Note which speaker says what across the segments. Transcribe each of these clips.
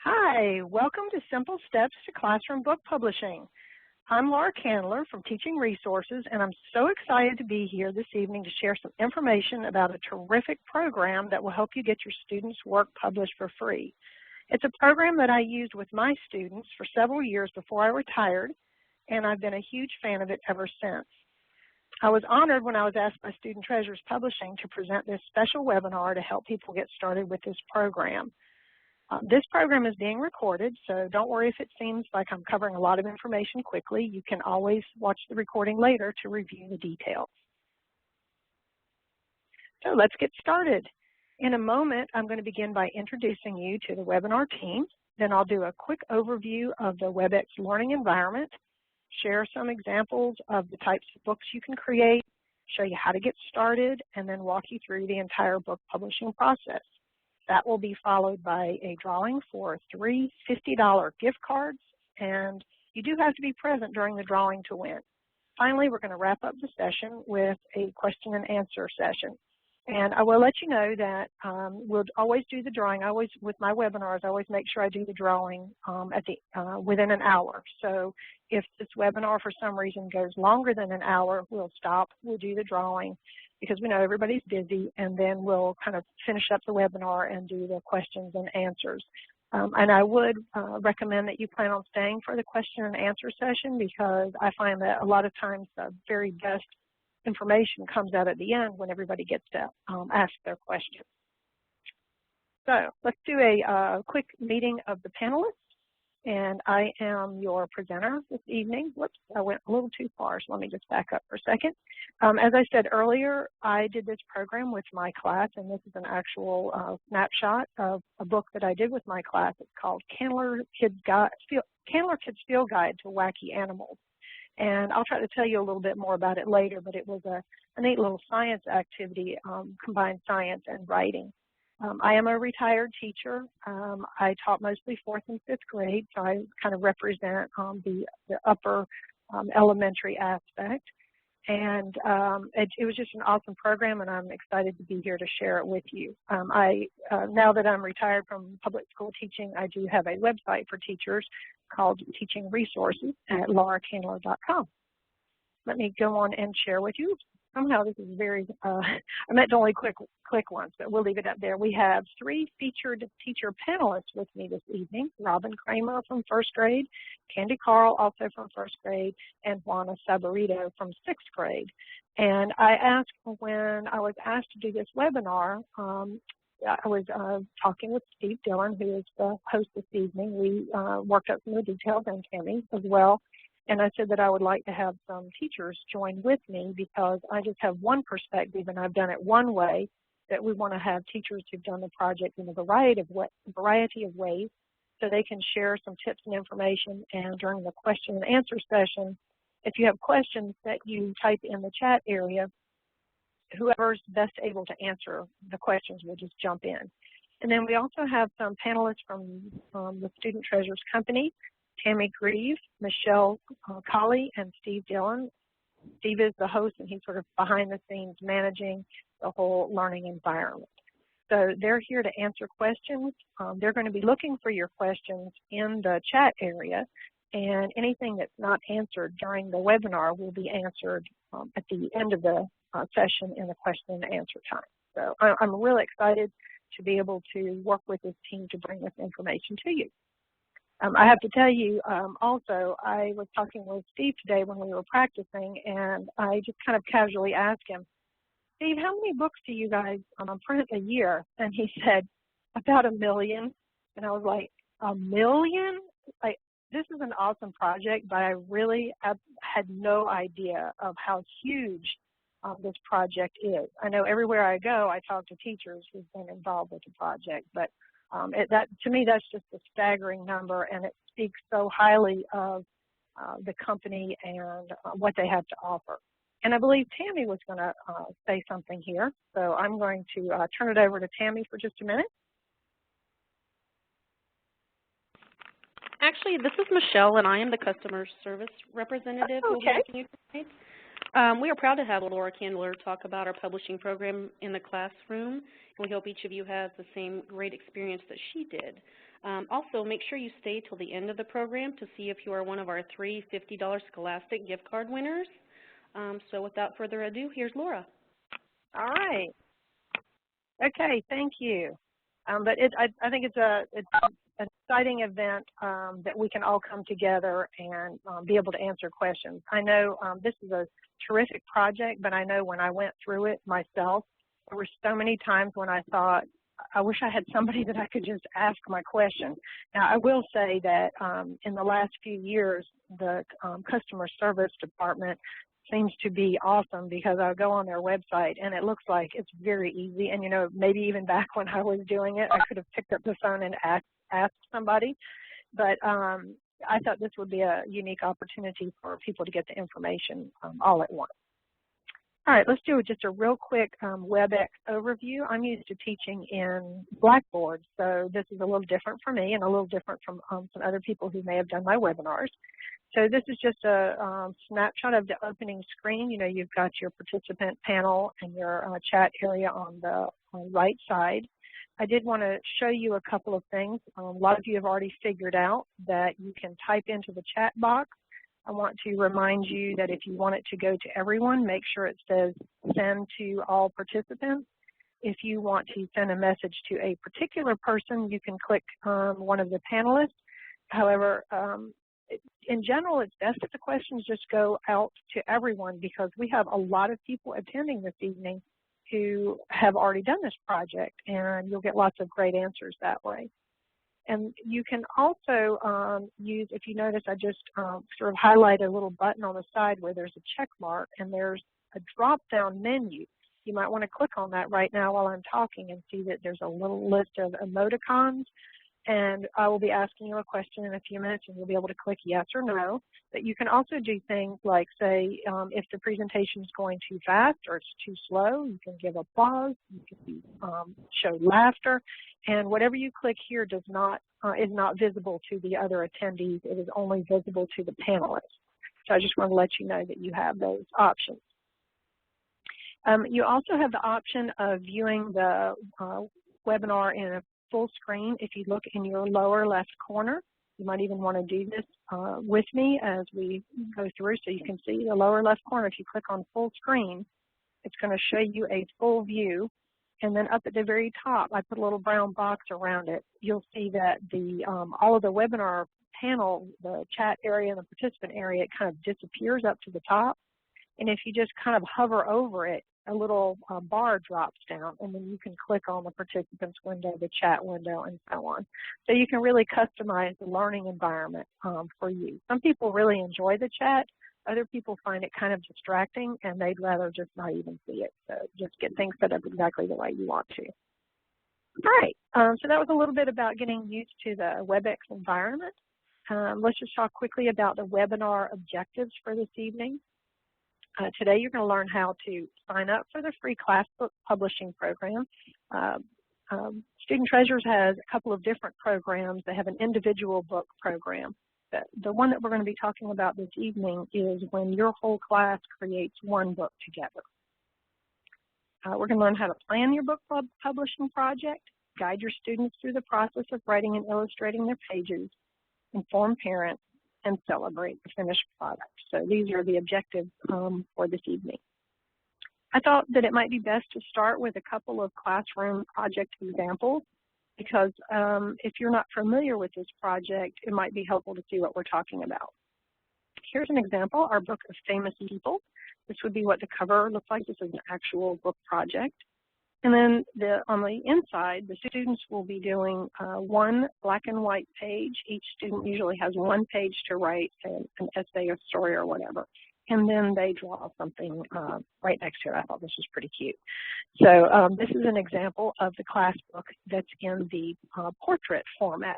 Speaker 1: Hi, welcome to Simple Steps to Classroom Book Publishing. I'm Laura Candler from Teaching Resources, and I'm so excited to be here this evening to share some information about a terrific program that will help you get your students' work published for free. It's a program that I used with my students for several years before I retired, and I've been a huge fan of it ever since. I was honored when I was asked by Studentreasures Publishing to present this special webinar to help people get started with this program. This program is being recorded, so don't worry if it seems like I'm covering a lot of information quickly. You can always watch the recording later to review the details. So let's get started. In a moment, I'm going to begin by introducing you to the webinar team. Then I'll do a quick overview of the WebEx learning environment, share some examples of the types of books you can create, show you how to get started, and then walk you through the entire book publishing process. That will be followed by a drawing for 3 $50 gift cards, and you do have to be present during the drawing to win. Finally, we're going to wrap up the session with a question and answer session. And I will let you know that we'll always do the drawing. With my webinars, I always make sure I do the drawing within an hour. So if this webinar for some reason goes longer than an hour, we'll stop, we'll do the drawing, because we know everybody's busy, and then we'll kind of finish up the webinar and do the questions and answers. And I would recommend that you plan on staying for the question and answer session, because I find that a lot of times the very best information comes out at the end when everybody gets to ask their questions. So let's do a quick meeting of the panelists. And I am your presenter this evening. Whoops, I went a little too far, so let me just back up for a second. As I said earlier, I did this program with my class, and this is an actual snapshot of a book that I did with my class. It's called Candler Kids Field Guide to Wacky Animals. And I'll try to tell you a little bit more about it later, but it was a neat little science activity, combined science and writing. I am a retired teacher. I taught mostly 4th and 5th grade, so I kind of represent the upper elementary aspect. And it was just an awesome program, and I'm excited to be here to share it with you. Now that I'm retired from public school teaching, I do have a website for teachers called Teaching Resources at lauracandler.com. Let me go on and share with you. Somehow this is very, I meant to only click once, but we'll leave it up there. We have 3 featured teacher panelists with me this evening: Robin Kramer from 1st grade, Candy Carl also from 1st grade, and Juana Sabarito from 6th grade. And I asked, when I was asked to do this webinar, I was talking with Steve Dillon, who is the host this evening. We worked out some of the details, and Tammy as well. And I said that I would like to have some teachers join with me, because I just have one perspective and I've done it one way, that we want to have teachers who've done the project in a variety of ways, so they can share some tips and information. And during the question and answer session, if you have questions that you type in the chat area, whoever's best able to answer the questions will just jump in. And then we also have some panelists from the Studentreasures company: Tammy Grieve, Michelle Colley, and Steve Dillon. Steve is the host, and he's sort of behind the scenes managing the whole learning environment. So they're here to answer questions. They're going to be looking for your questions in the chat area, and anything that's not answered during the webinar will be answered at the end of the session in the question and answer time. So I'm really excited to be able to work with this team to bring this information to you. I have to tell you also, I was talking with Steve today when we were practicing, and I just kind of casually asked him, Steve, how many books do you guys print a year? And he said, about 1 million. And I was like, 1 million? Like, this is an awesome project, but I really had no idea of how huge this project is. I know everywhere I go, I talk to teachers who've been involved with the project, but to me, that's just a staggering number, and it speaks so highly of the company and what they have to offer. And I believe Tammy was going to say something here, so I'm going to turn it over to Tammy for just a minute.
Speaker 2: Actually, this is Michelle, and I am the customer service representative.
Speaker 1: Okay.
Speaker 2: We are proud to have Laura Candler talk about our publishing program in the classroom, and we hope each of you has the same great experience that she did. Also, make sure you stay till the end of the program to see if you are one of our 3 $50 Scholastic gift card winners. So without further ado, here's Laura.
Speaker 1: All right. Okay, thank you. I think it's an exciting event that we can all come together and be able to answer questions. I know this is a terrific project, but I know when I went through it myself, there were so many times when I thought, I wish I had somebody that I could just ask my question. Now, I will say that in the last few years, the customer service department seems to be awesome, because I go on their website and it looks like it's very easy. And, you know, maybe even back when I was doing it, I could have picked up the phone and asked somebody. But I thought this would be a unique opportunity for people to get the information all at once. All right, let's do just a real quick WebEx overview. I'm used to teaching in Blackboard, so this is a little different for me and a little different from some other people who may have done my webinars. So this is just a snapshot of the opening screen. You know, you've got your participant panel and your chat area on the right side. I did want to show you a couple of things. A lot of you have already figured out that you can type into the chat box. I want to remind you that if you want it to go to everyone, make sure it says send to all participants. If you want to send a message to a particular person, you can click one of the panelists. However, in general, it's best if the questions just go out to everyone, because we have a lot of people attending this evening who have already done this project, and you'll get lots of great answers that way. And you can also use, if you notice, I just sort of highlight a little button on the side where there's a check mark, and there's a drop-down menu. You might want to click on that right now while I'm talking and see that there's a little list of emoticons. And I will be asking you a question in a few minutes, and you'll be able to click yes or no. But you can also do things like, say, if the presentation is going too fast or it's too slow, you can give applause, you can show laughter, and whatever you click here is not visible to the other attendees. It is only visible to the panelists. So I just want to let you know that you have those options. You also have the option of viewing the webinar in a full screen. If you look in your lower left corner, you might even want to do this with me as we go through, so you can see the lower left corner. If you click on full screen, it's going to show you a full view. And then up at the very top, I put a little brown box around it. You'll see that the all of the webinar panel, the chat area and the participant area, it kind of disappears up to the top. And if you just kind of hover over it, a little bar drops down, and then you can click on the participants window, the chat window, and so on. So you can really customize the learning environment for you. Some people really enjoy the chat. Other people find it kind of distracting, and they'd rather just not even see it. So just get things set up exactly the way you want to. All right, so that was a little bit about getting used to the WebEx environment. Let's just talk quickly about the webinar objectives for this evening. Today you're going to learn how to sign up for the free Classbook Publishing program. Studentreasures has a couple of different programs. They have an individual book program. The one that we're going to be talking about this evening is when your whole class creates one book together. We're going to learn how to plan your book publishing project, guide your students through the process of writing and illustrating their pages, inform parents, and celebrate the finished product. So these are the objectives for this evening. I thought that it might be best to start with a couple of classroom project examples, because if you're not familiar with this project, it might be helpful to see what we're talking about. Here's an example, our book of famous people. This would be what the cover looks like. This is an actual book project. And then on the inside, the students will be doing one black and white page. Each student usually has one page to write an essay or story or whatever. And then they draw something right next to it. I thought this was pretty cute. So this is an example of the class book that's in the portrait format.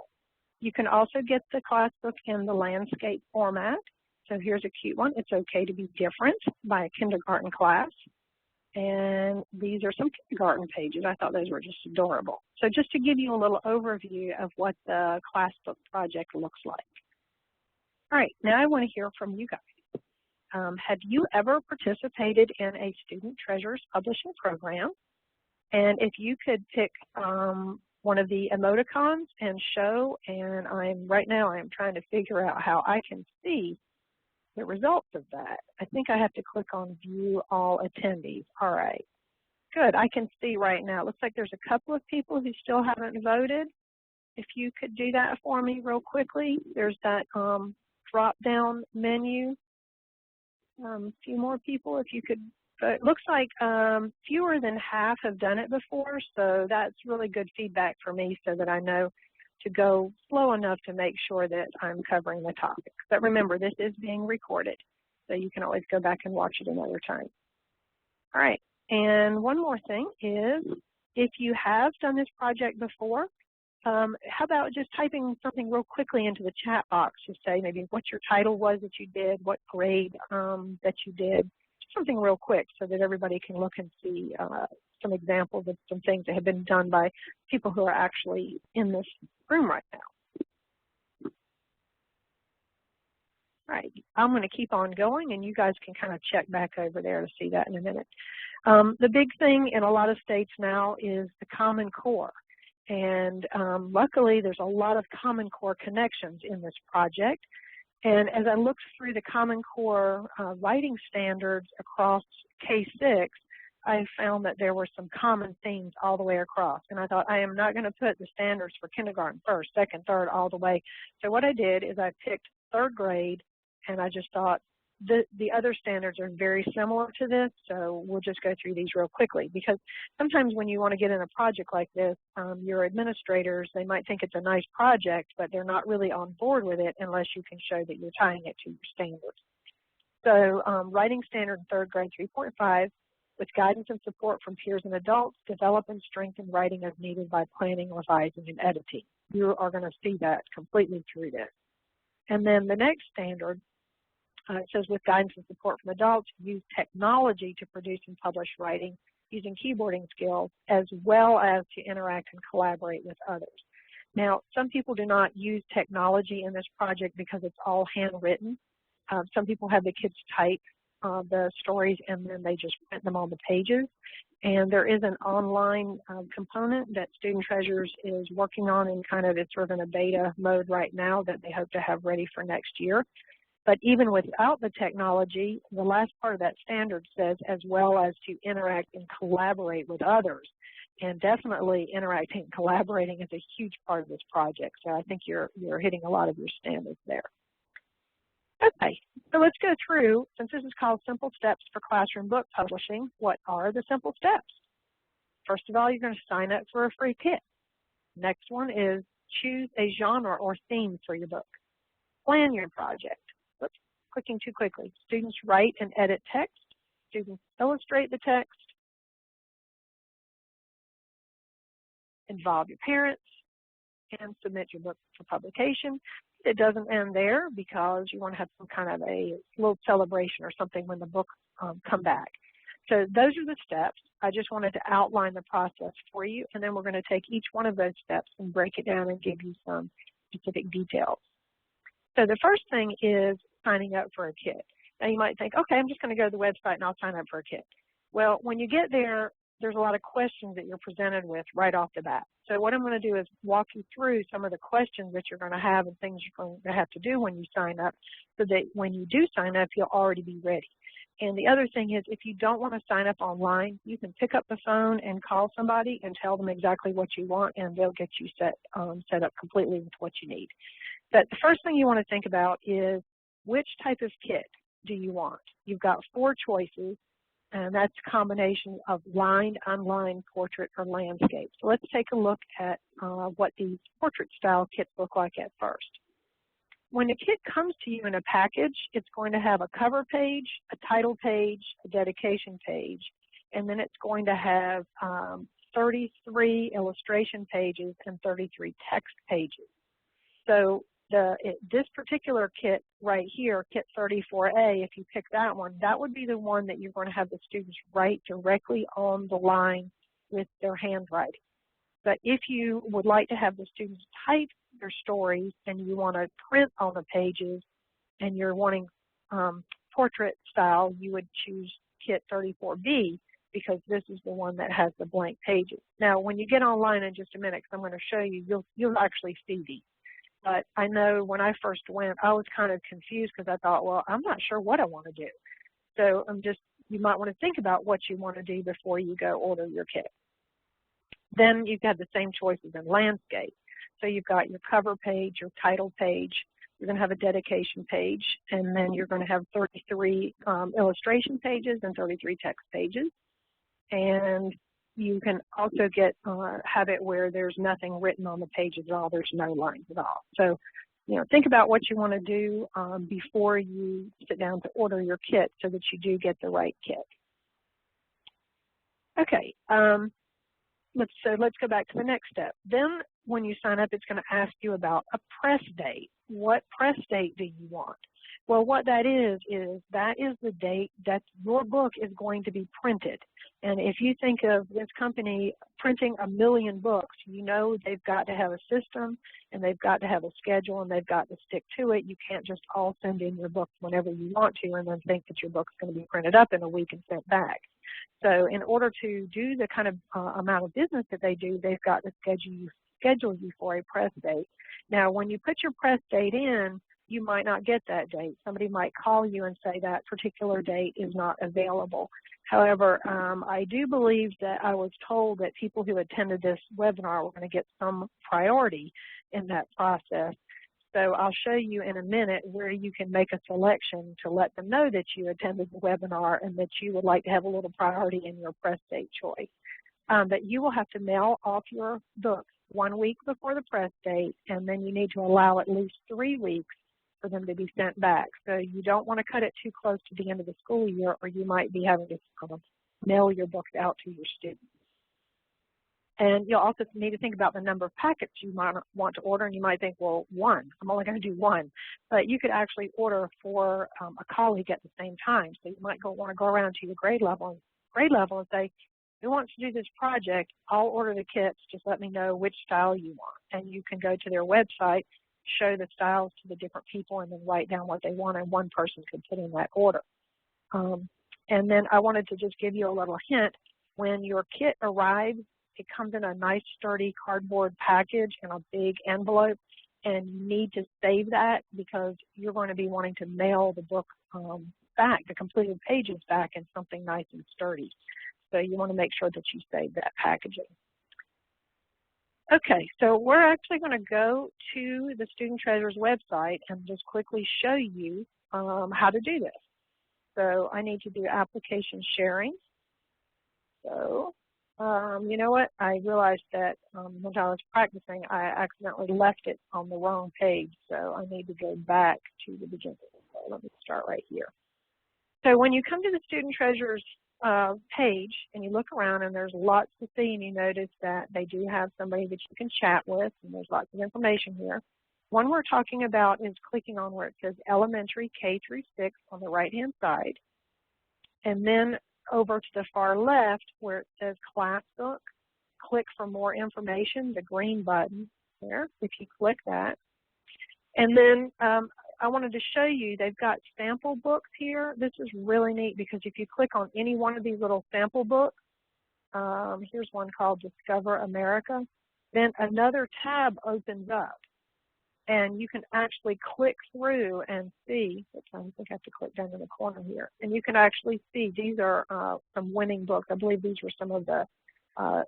Speaker 1: You can also get the class book in the landscape format. So here's a cute one. It's Okay to Be Different by a kindergarten class. And these are some kindergarten pages. I thought those were just adorable. So just to give you a little overview of what the Classbook project looks like. All right, now I want to hear from you guys. have you ever participated in a Studentreasures publishing program? And if you could pick one of the emoticons and show, and right now I'm trying to figure out how I can see the results of that. I think I have to click on View All Attendees. All right, good. I can see right now. It looks like there's a couple of people who still haven't voted. If you could do that for me real quickly. There's that drop-down menu. A few more people, if you could. It looks like fewer than half have done it before, so that's really good feedback for me so that I know to go slow enough to make sure that I'm covering the topics. But remember, this is being recorded, so you can always go back and watch it another time. All right, and one more thing is, if you have done this project before, how about just typing something real quickly into the chat box to say maybe what your title was that you did, what grade that you did, something real quick so that everybody can look and see some examples of some things that have been done by people who are actually in this room right now. All right, I'm going to keep on going, and you guys can kind of check back over there to see that in a minute. The big thing in a lot of states now is the Common Core. And luckily, there's a lot of Common Core connections in this project. And as I looked through the Common Core writing standards across K-6, I found that there were some common themes all the way across. And I thought, I am not going to put the standards for kindergarten first, second, third, all the way. So what I did is I picked third grade, and I just thought the other standards are very similar to this, so we'll just go through these real quickly. Because sometimes when you want to get in a project like this, your administrators, they might think it's a nice project, but they're not really on board with it unless you can show that you're tying it to your standards. So writing standard in third grade 3.5, with guidance and support from peers and adults, develop and strengthen writing as needed by planning, revising, and editing. You are going to see that completely through this. And then the next standard, it says with guidance and support from adults, use technology to produce and publish writing using keyboarding skills as well as to interact and collaborate with others. Now, some people do not use technology in this project because it's all handwritten. Some people have the kids type the stories and then they just print them on the pages. And there is an online component that Studentreasures is working on, and it's sort of in a beta mode right now that they hope to have ready for next year. But even without the technology, the last part of that standard says as well as to interact and collaborate with others. And definitely interacting and collaborating is a huge part of this project. So I think you're hitting a lot of your standards there. Okay, so let's go through, since this is called Simple Steps for Classroom Book Publishing, what are the simple steps? First of all, you're going to sign up for a free kit. Next one is choose a genre or theme for your book. Plan your project. Oops, clicking too quickly. Students write and edit text. Students illustrate the text. Involve your parents and submit your book for publication. It doesn't end there because you want to have some kind of a little celebration or something when the books come back. So those are the steps. I just wanted to outline the process for you, and then we're going to take each one of those steps and break it down and give you some specific details. So the first thing is signing up for a kit. Now you might think, okay, I'm just going to go to the website and I'll sign up for a kit. Well, when you get there, there's a lot of questions that you're presented with right off the bat. So what I'm going to do is walk you through some of the questions that you're going to have and things you're going to have to do when you sign up, so that when you do sign up, you'll already be ready. And the other thing is, if you don't want to sign up online, you can pick up the phone and call somebody and tell them exactly what you want, and they'll get you set up completely with what you need. But the first thing you want to think about is, which type of kit do you want? You've got 4 choices. And that's a combination of lined, unlined, portrait, or landscape. So let's take a look at what these portrait style kits look like at first. When a kit comes to you in a package, it's going to have a cover page, a title page, a dedication page, and then it's going to have 33 illustration pages and 33 text pages. So this particular kit right here, Kit 34A, if you pick that one, that would be the one that you're going to have the students write directly on the line with their handwriting. But if you would like to have the students type their stories and you want to print on the pages and you're wanting portrait style, you would choose kit 34B because this is the one that has the blank pages. Now, when you get online in just a minute, because I'm going to show you, you'll actually see these. But I know when I first went, I was kind of confused because I thought, well, I'm not sure what I want to do. So you might want to think about what you want to do before you go order your kit. Then you've got the same choices in landscape. So you've got your cover page, your title page, you're going to have a dedication page, and then you're going to have 33 illustration pages and 33 text pages. And you can also have it where there's nothing written on the pages at all. There's no lines at all. So, think about what you want to do before you sit down to order your kit so that you do get the right kit. Okay, let's go back to the next step. Then when you sign up, it's going to ask you about a press date. What press date do you want? Well, what that is the date that your book is going to be printed. And if you think of this company printing 1 million books, they've got to have a system, and they've got to have a schedule, and they've got to stick to it. You can't just all send in your books whenever you want to and then think that your book's going to be printed up in a week and sent back. So in order to do the kind of amount of business that they do, they've got to schedule you for a press date. Now, when you put your press date in, you might not get that date. Somebody might call you and say that particular date is not available. However, I do believe that I was told that people who attended this webinar were going to get some priority in that process. So I'll show you in a minute where you can make a selection to let them know that you attended the webinar and that you would like to have a little priority in your press date choice. But you will have to mail off your books 1 week before the press date, and then you need to allow at least 3 weeks for them to be sent back. So you don't want to cut it too close to the end of the school year, or you might be having to mail your books out to your students. And you'll also need to think about the number of packets you might want to order, and you might think, well, 1. I'm only going to do 1. But you could actually order for a colleague at the same time. So you might want to go around to your grade level and say, who wants to do this project? I'll order the kits. Just let me know which style you want. And you can go to their website, show the styles to the different people, and then write down what they want, and one person could put in that order. And then I wanted to just give you a little hint. When your kit arrives, it comes in a nice sturdy cardboard package in a big envelope, and you need to save that because you're going to be wanting to mail the book back, the completed pages back in something nice and sturdy. So you want to make sure that you save that packaging. Okay, so we're actually going to go to the Studentreasures website and just quickly show you how to do this. So I need to do application sharing. So you know what? I realized that when I was practicing, I accidentally left it on the wrong page. So I need to go back to the beginning. So let me start right here. So when you come to the Studentreasures page and you look around, and there's lots to see, and you notice that they do have somebody that you can chat with, and there's lots of information here. One we're talking about is clicking on where it says elementary K through 6 on the right hand side, and then over to the far left where it says Classbook, click for more information, the green button there, if you click that. And then I wanted to show you, they've got sample books here. This is really neat because if you click on any one of these little sample books, here's one called Discover America, then another tab opens up. And you can actually click through and see, I think I have to click down in the corner here, and you can actually see these are some winning books. I believe these were some of the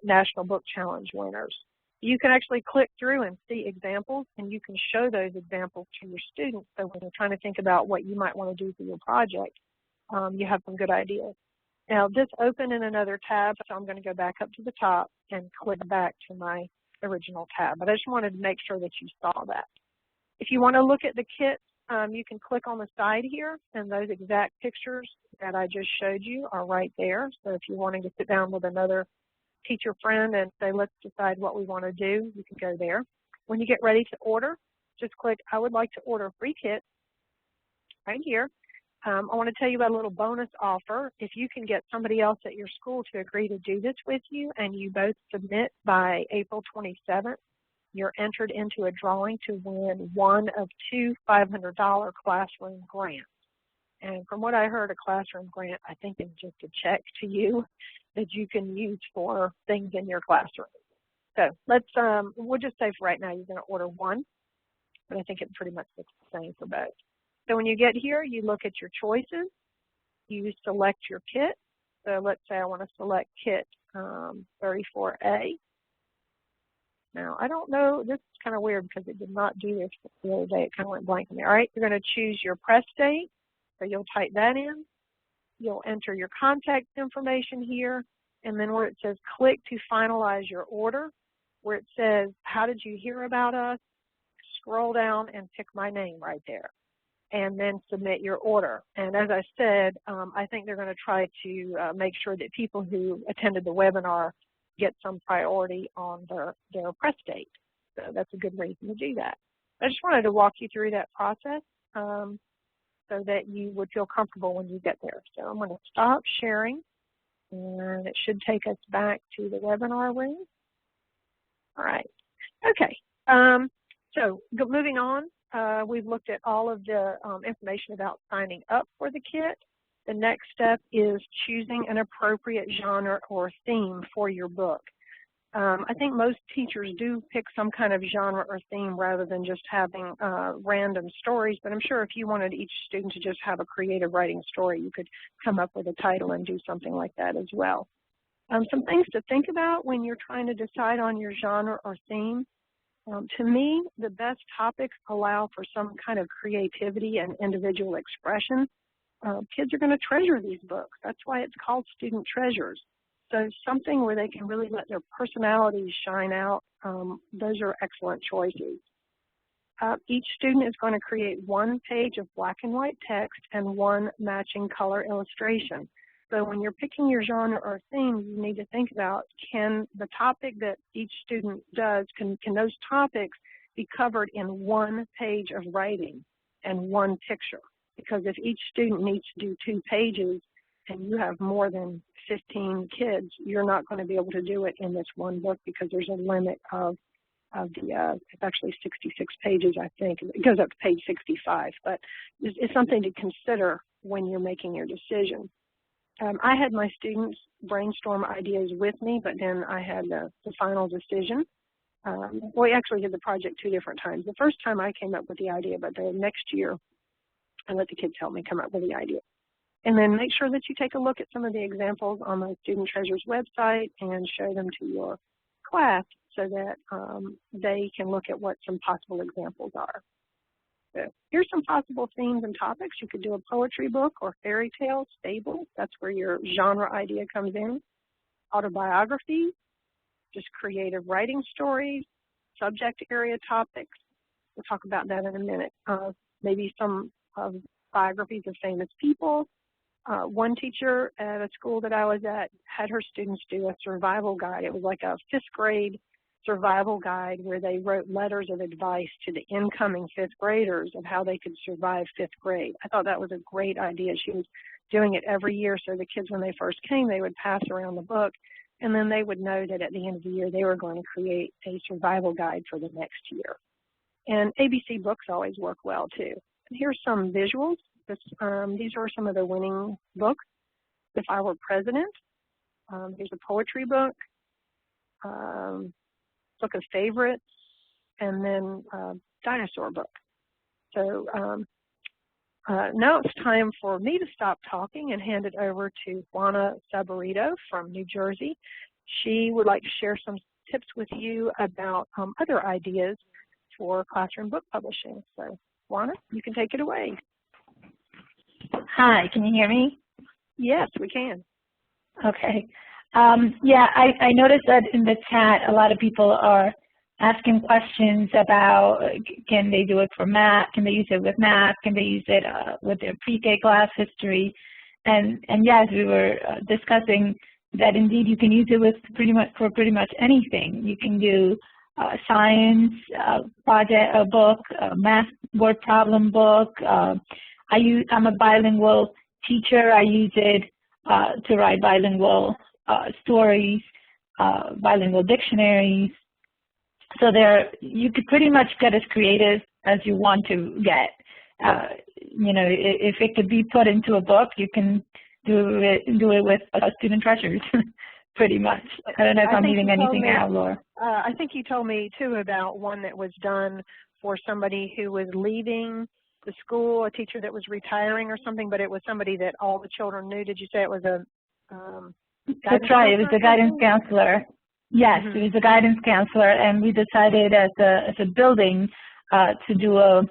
Speaker 1: National Book Challenge winners. You can actually click through and see examples, and you can show those examples to your students. So when you're trying to think about what you might want to do for your project, you have some good ideas. Now, this opened in another tab, so I'm going to go back up to the top and click back to my original tab. But I just wanted to make sure that you saw that. If you want to look at the kits, you can click on the side here, and those exact pictures that I just showed you are right there. So if you're wanting to sit down with another teacher friend and say, let's decide what we want to do, you can go there. When you get ready to order, just click, I would like to order a free kit right here. I want to tell you about a little bonus offer. If you can get somebody else at your school to agree to do this with you, and you both submit by April 27th, you're entered into a drawing to win one of 2 $500 classroom grants. And from what I heard, a classroom grant, I think, is just a check to you that you can use for things in your classroom. So let's, we'll just say for right now you're going to order one, but I think it pretty much looks the same for both. So when you get here, you look at your choices, you select your kit. So let's say I want to select kit 34A. Now, I don't know, this is kind of weird because it did not do this the other day. It kind of went blank on me. All right, you're going to choose your press date. So you'll type that in. You'll enter your contact information here. And then where it says click to finalize your order, where it says, how did you hear about us? Scroll down and pick my name right there. And then submit your order. And as I said, I think they're going to try to make sure that people who attended the webinar get some priority on their press date. So that's a good reason to do that. I just wanted to walk you through that process so that you would feel comfortable when you get there. So I'm going to stop sharing, and it should take us back to the webinar room. All right. Okay. So moving on. We've looked at all of the information about signing up for the kit. The next step is choosing an appropriate genre or theme for your book. I think most teachers do pick some kind of genre or theme rather than just having random stories, but I'm sure if you wanted each student to just have a creative writing story, you could come up with a title and do something like that as well. Some things to think about when you're trying to decide on your genre or theme. To me, the best topics allow for some kind of creativity and individual expression. Kids are going to treasure these books. That's why it's called Student Treasures. So something where they can really let their personalities shine out, those are excellent choices. Each student is going to create one page of black and white text and one matching color illustration. So when you're picking your genre or theme, you need to think about, can the topic that each student does, can those topics be covered in one page of writing and one picture? Because if each student needs to do 2 pages and you have more than 15 kids, you're not going to be able to do it in this one book because there's a limit of it's actually 66 pages, I think. It goes up to page 65, but it's something to consider when you're making your decision. I had my students brainstorm ideas with me, but then I had the final decision. We actually did the project 2 different times. The first time I came up with the idea, but the next year I let the kids help me come up with the idea. And then make sure that you take a look at some of the examples on the Student Treasures website and show them to your class so that they can look at what some possible examples are. So here's some possible themes and topics. You could do a poetry book or fairy tale, fables. That's where your genre idea comes in. Autobiography, just creative writing stories, subject area topics. We'll talk about that in a minute. Maybe some biographies of famous people. One teacher at a school that I was at had her students do a survival guide. It was like a 5th grade survival guide where they wrote letters of advice to the incoming 5th graders of how they could survive 5th grade. I thought that was a great idea. She was doing it every year so the kids, when they first came, they would pass around the book, and then they would know that at the end of the year they were going to create a survival guide for the next year. And ABC books always work well too. And here's some visuals. These are some of the winning books. If I Were President, here's a poetry book, book of favorites, and then dinosaur book. So now it's time for me to stop talking and hand it over to Juana Saborito from New Jersey. She would like to share some tips with you about other ideas for classroom book publishing. So Juana, you can take it away.
Speaker 3: Hi, can you hear me?
Speaker 1: Yes, we can.
Speaker 3: Okay. Yeah, I noticed that in the chat a lot of people are asking questions about can they do it for math, can they use it with math, can they use it with their pre-K class history, and yes, we were discussing that indeed you can use it with pretty much anything. You can do science project, a book, a math word problem book. I'm a bilingual teacher. I use it to write bilingual stories, bilingual dictionaries. So you could pretty much get as creative as you want to get. you know, if it could be put into a book, you can do it with Studentreasures, pretty much. I don't know if I'm leaving anything out, Laura.
Speaker 1: I think you told me, too, about one that was done for somebody who was leaving the school, a teacher that was retiring or something, but it was somebody that all the children knew. Did you say it was a
Speaker 3: That's right. It was a guidance counselor. Yes, it was a guidance counselor, and we decided as a building to do a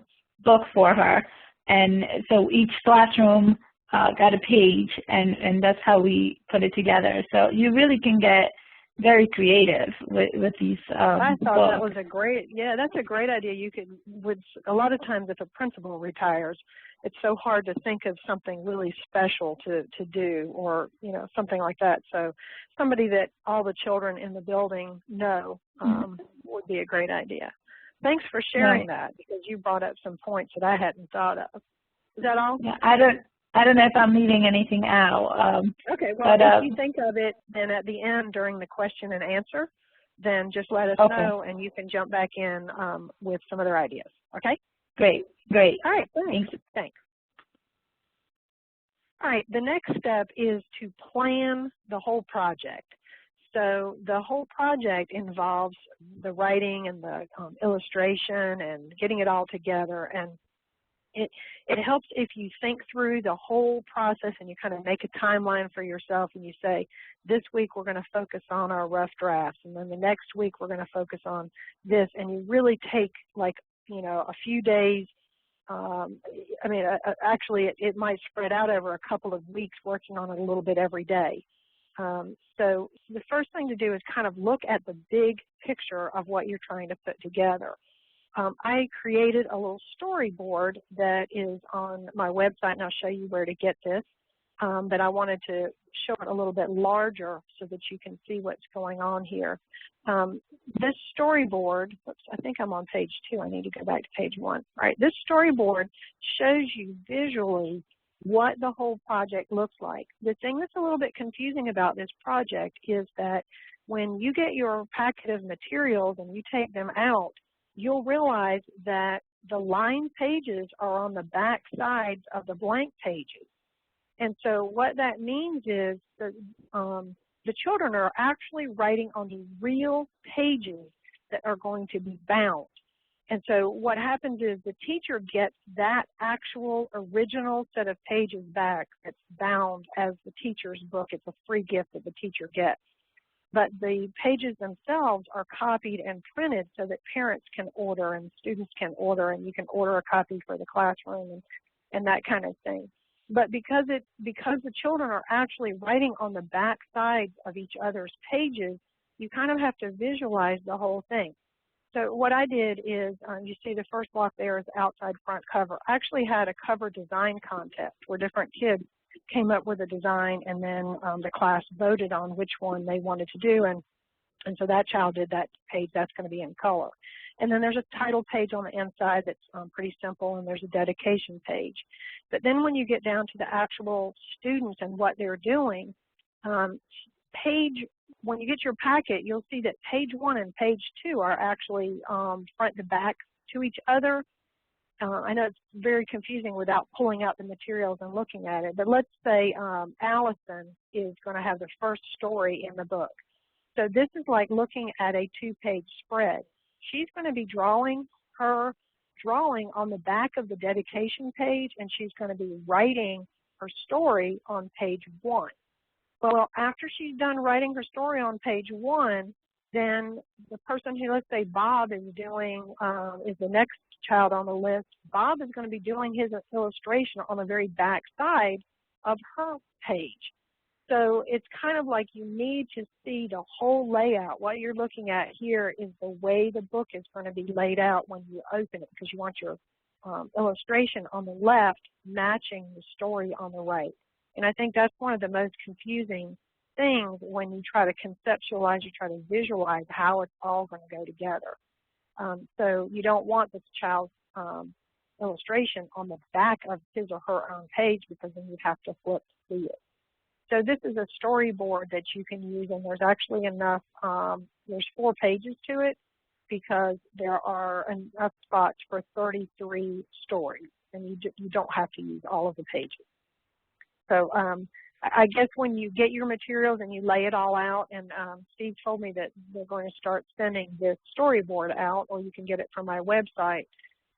Speaker 3: book for her. And so each classroom got a page, and that's how we put it together. So you really can get very creative with these
Speaker 1: I thought
Speaker 3: books.
Speaker 1: That was a great, that's a great idea. You could, a lot of times if a principal retires, it's so hard to think of something really special to do, or, you know, something like that. So somebody that all the children in the building know would be a great idea. Thanks for sharing that, because you brought up some points that I hadn't thought of. Is that all?
Speaker 3: Yeah, I don't know if I'm leaving anything out.
Speaker 1: Okay, well, if you think of it, then at the end during the question and answer, then just let us know, and you can jump back in with some other ideas. Okay?
Speaker 3: Great.
Speaker 1: All right, thanks. All right, the next step is to plan the whole project. So the whole project involves the writing and the illustration and getting it all together, and it helps if you think through the whole process and you kind of make a timeline for yourself, and you say, this week we're going to focus on our rough drafts, and then the next week we're going to focus on this, and you really take, like, you know, a few days. I mean, actually it might spread out over a couple of weeks, working on it a little bit every day. So the first thing to do is kind of look at the big picture of what you're trying to put together. I created a little storyboard that is on my website, and I'll show you where to get this, but I wanted to show it a little bit larger so that you can see what's going on here. This storyboard, oops, I think I'm on page 2. I need to go back to page 1. All right, this storyboard shows you visually what the whole project looks like. The thing that's a little bit confusing about this project is that when you get your packet of materials and you take them out, you'll realize that the lined pages are on the back sides of the blank pages. And so what that means is that the children are actually writing on the real pages that are going to be bound. And so what happens is the teacher gets that actual original set of pages back that's bound as the teacher's book. It's a free gift that the teacher gets. But the pages themselves are copied and printed so that parents can order and students can order, and you can order a copy for the classroom and that kind of thing. But because the children are actually writing on the back sides of each other's pages, you kind of have to visualize the whole thing. So what I did is, you see the first block there is outside front cover. I actually had a cover design contest where different kids came up with a design, and then the class voted on which one they wanted to do, and so that child did that page. That's going to be in color. And then there's a title page on the inside that's pretty simple, and there's a dedication page. But then when you get down to the actual students and what they're doing, when you get your packet, you'll see that page 1 and page 2 are actually front to back to each other. I know it's very confusing without pulling out the materials and looking at it, but let's say Allison is going to have the first story in the book. So this is like looking at a 2-page spread. She's going to be drawing her drawing on the back of the dedication page, and she's going to be writing her story on page 1. Well, after she's done writing her story on page 1, then the person who, let's say Bob is doing, is the next child on the list, Bob is going to be doing his illustration on the very back side of her page. So it's kind of like you need to see the whole layout. What you're looking at here is the way the book is going to be laid out when you open it, because you want your illustration on the left matching the story on the right. And I think that's one of the most confusing things when you try to conceptualize, you try to visualize how it's all going to go together. So you don't want this child's illustration on the back of his or her own page, because then you'd have to flip to see it. So this is a storyboard that you can use, and there's actually enough, there's 4 pages to it, because there are enough spots for 33 stories. and you don't have to use all of the pages. So I guess when you get your materials and you lay it all out, and Steve told me that they're going to start sending this storyboard out, or you can get it from my website,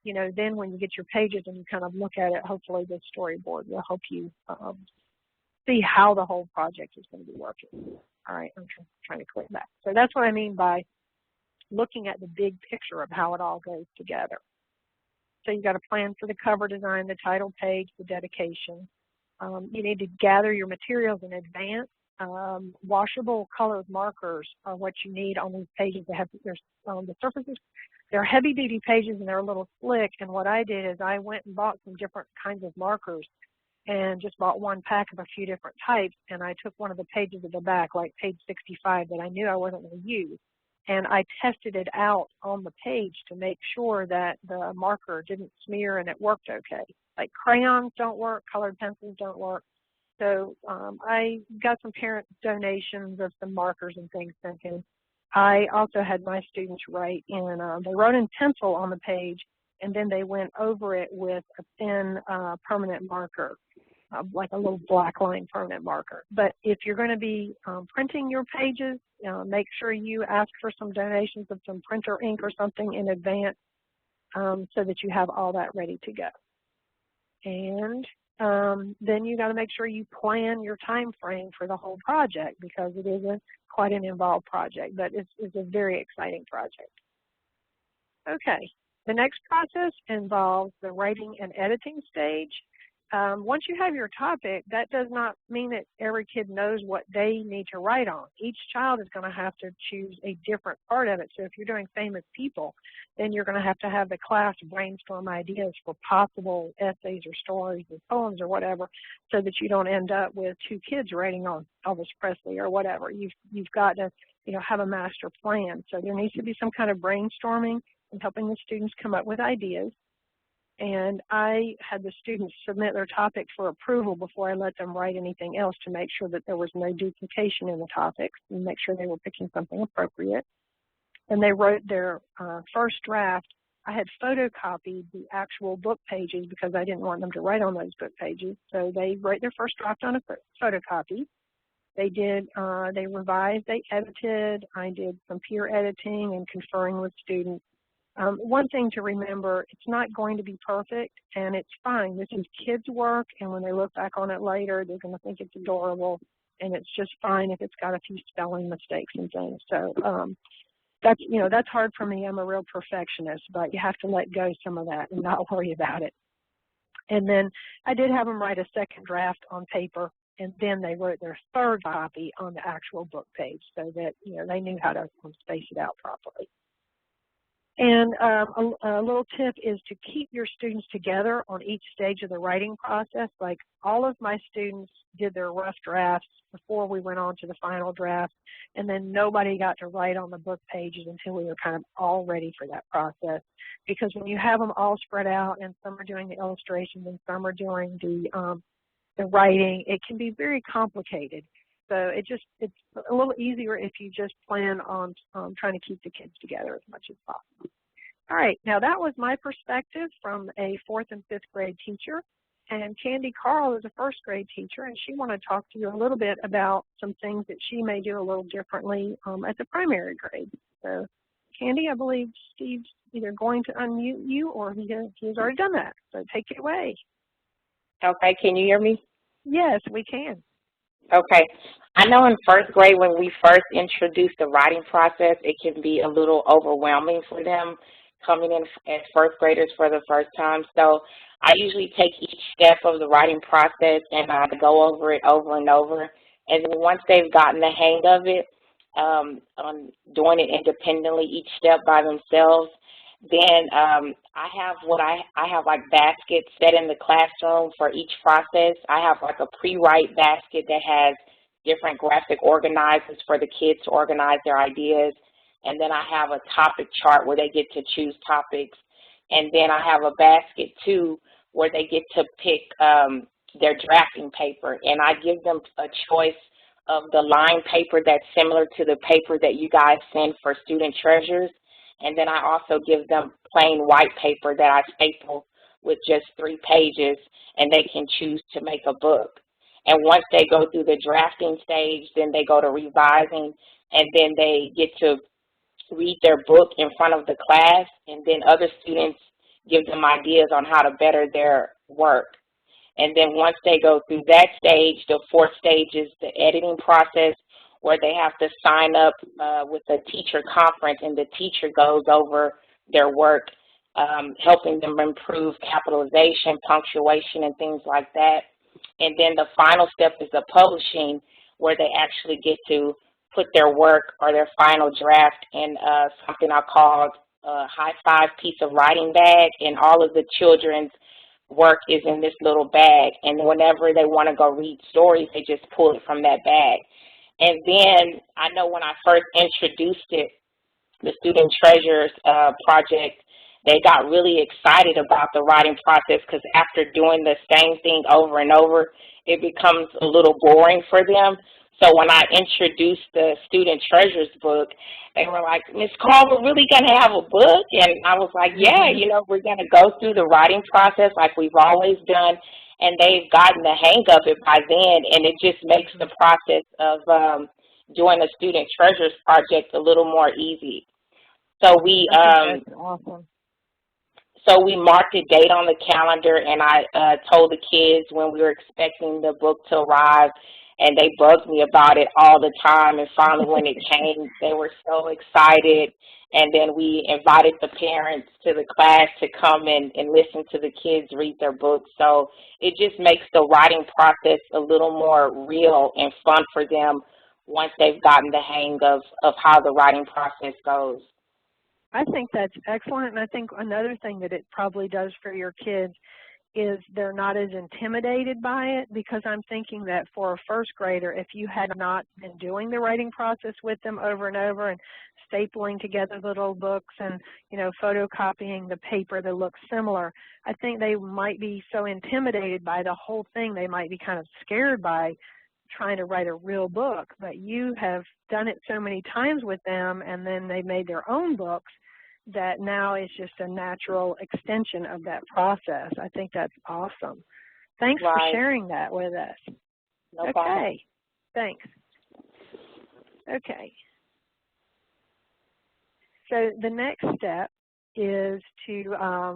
Speaker 1: you know, then when you get your pages and you kind of look at it, hopefully this storyboard will help you see how the whole project is going to be working. All right, I'm trying to click back. So that's what I mean by looking at the big picture of how it all goes together. So you've got a plan for the cover design, the title page, the dedication. You need to gather your materials in advance. Washable colored markers are what you need on these pages. They have the surfaces. They're heavy-duty pages and they're a little slick. And what I did is I went and bought some different kinds of markers and just bought one pack of a few different types. And I took one of the pages at the back, like page 65, that I knew I wasn't going to use. And I tested it out on the page to make sure that the marker didn't smear and it worked okay. Like crayons don't work, colored pencils don't work. So I got some parent donations of some markers and things sent in. I also had my students write in, they wrote in pencil on the page, and then they went over it with a thin permanent marker, like a little black line permanent marker. But if you're going to be printing your pages, make sure you ask for some donations of some printer ink or something in advance so that you have all that ready to go. And then you got to make sure you plan your time frame for the whole project, because it is quite an involved project, but it's a very exciting project. Okay, the next process involves the writing and editing stage. Once you have your topic, that does not mean that every kid knows what they need to write on. Each child is going to have to choose a different part of it. So if you're doing famous people, then you're going to have the class brainstorm ideas for possible essays or stories or poems or whatever, so that you don't end up with 2 kids writing on Elvis Presley or whatever. You've got to, you know, have a master plan. So there needs to be some kind of brainstorming and helping the students come up with ideas. And I had the students submit their topic for approval before I let them write anything else, to make sure that there was no duplication in the topics and make sure they were picking something appropriate. And they wrote their first draft. I had photocopied the actual book pages because I didn't want them to write on those book pages. So they wrote their first draft on a photocopy. They revised, they edited. I did some peer editing and conferring with students. One thing to remember, it's not going to be perfect, and it's fine. This is kids' work, and when they look back on it later, they're going to think it's adorable, and it's just fine if it's got a few spelling mistakes and things. So that's hard for me. I'm a real perfectionist, but you have to let go some of that and not worry about it. And then I did have them write a second draft on paper, and then they wrote their third copy on the actual book page, so that, you know, they knew how to space it out properly. And a little tip is to keep your students together on each stage of the writing process. Like, all of my students did their rough drafts before we went on to the final draft, and then nobody got to write on the book pages until we were kind of all ready for that process. Because when you have them all spread out, and some are doing the illustrations and some are doing the writing, it can be very complicated. So it's a little easier if you just plan on trying to keep the kids together as much as possible. All right, now that was my perspective from a 4th and 5th grade teacher. And Candy Carl is a 1st grade teacher, and she wanted to talk to you a little bit about some things that she may do a little differently at the primary grade. So, Candy, I believe Steve's either going to unmute you or he has already done that. So take it away.
Speaker 4: Okay, can you hear me?
Speaker 1: Yes, we can.
Speaker 4: Okay. I know in 1st grade when we first introduced the writing process, it can be a little overwhelming for them coming in as 1st graders for the first time. So I usually take each step of the writing process and I go over it over and over. And then once they've gotten the hang of it, on doing it independently, each step by themselves, then I have like baskets set in the classroom for each process. I have like a pre-write basket that has different graphic organizers for the kids to organize their ideas. And then I have a topic chart where they get to choose topics. And then I have a basket too where they get to pick their drafting paper. And I give them a choice of the lined paper that's similar to the paper that you guys send for Studentreasures. And then I also give them plain white paper that I staple with just 3 pages, and they can choose to make a book. And once they go through the drafting stage, then they go to revising, and then they get to read their book in front of the class, and then other students give them ideas on how to better their work. And then once they go through that stage, the 4th stage is the editing process, where they have to sign up with a teacher conference, and the teacher goes over their work, helping them improve capitalization, punctuation, and things like that. And then the final step is the publishing, where they actually get to put their work or their final draft in something I called a high-five piece of writing bag, and all of the children's work is in this little bag. And whenever they want to go read stories, they just pull it from that bag. And then I know when I first introduced it, the Studentreasures project, they got really excited about the writing process, because after doing the same thing over and over, it becomes a little boring for them. So when I introduced the Studentreasures book, they were like, "Ms. Carl, we're really going to have a book?" And I was like, "Yeah, you know, we're going to go through the writing process like we've always done." And they've gotten the hang of it by then, and it just makes the process of doing a Studentreasures project a little more easy. So we
Speaker 1: awesome.
Speaker 4: So we marked a date on the calendar, and I told the kids when we were expecting the book to arrive, and they bugged me about it all the time. And finally, when it came, they were so excited. And then we invited the parents to the class to come and listen to the kids read their books. So it just makes the writing process a little more real and fun for them once they've gotten the hang of how the writing process goes.
Speaker 1: I think that's excellent, and I think another thing that it probably does for your kids is they're not as intimidated by it, because I'm thinking that for a first grader, if you had not been doing the writing process with them over and over and stapling together little books and, you know, photocopying the paper that looks similar, I think they might be so intimidated by the whole thing, they might be kind of scared by trying to write a real book. But you have done it so many times with them, and then they made their own books, that now it's just a natural extension of that process. I think that's awesome. Thanks for sharing that with us.
Speaker 4: No problem.
Speaker 1: Okay, thanks. Okay. So the next step is to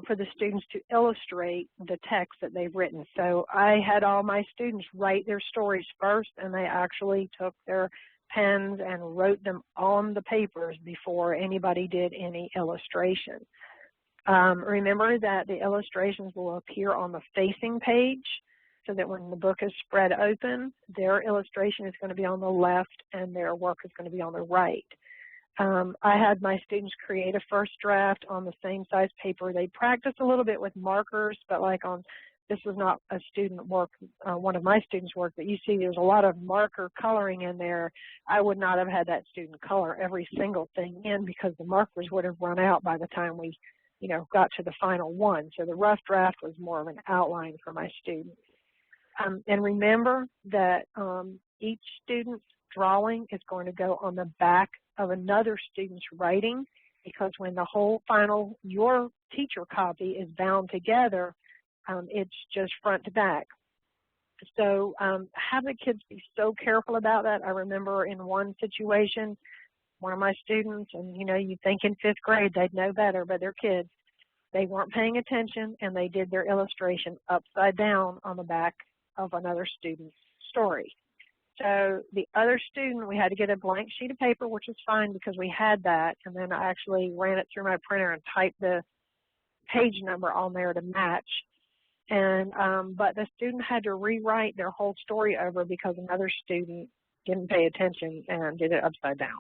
Speaker 1: for the students to illustrate the text that they've written. So I had all my students write their stories first, and they actually took their pens and wrote them on the papers before anybody did any illustration. Remember that the illustrations will appear on the facing page, so that when the book is spread open, their illustration is going to be on the left and their work is going to be on the right. I had my students create a first draft on the same size paper. They practiced a little bit with markers, but like on, this was not a student work, one of my students' work, but you see there's a lot of marker coloring in there. I would not have had that student color every single thing in, because the markers would have run out by the time we, you know, got to the final one. So the rough draft was more of an outline for my students. And remember that each student's drawing is going to go on the back of another student's writing, because when the whole final, your teacher copy is bound together, it's just front to back. So have the kids be so careful about that. I remember in one situation, one of my students, and you know, you'd think in 5th grade they'd know better, but they're kids. They weren't paying attention, and they did their illustration upside down on the back of another student's story. So the other student, we had to get a blank sheet of paper, which was fine because we had that, and then I actually ran it through my printer and typed the page number on there to match. And but the student had to rewrite their whole story over because another student didn't pay attention and did it upside down.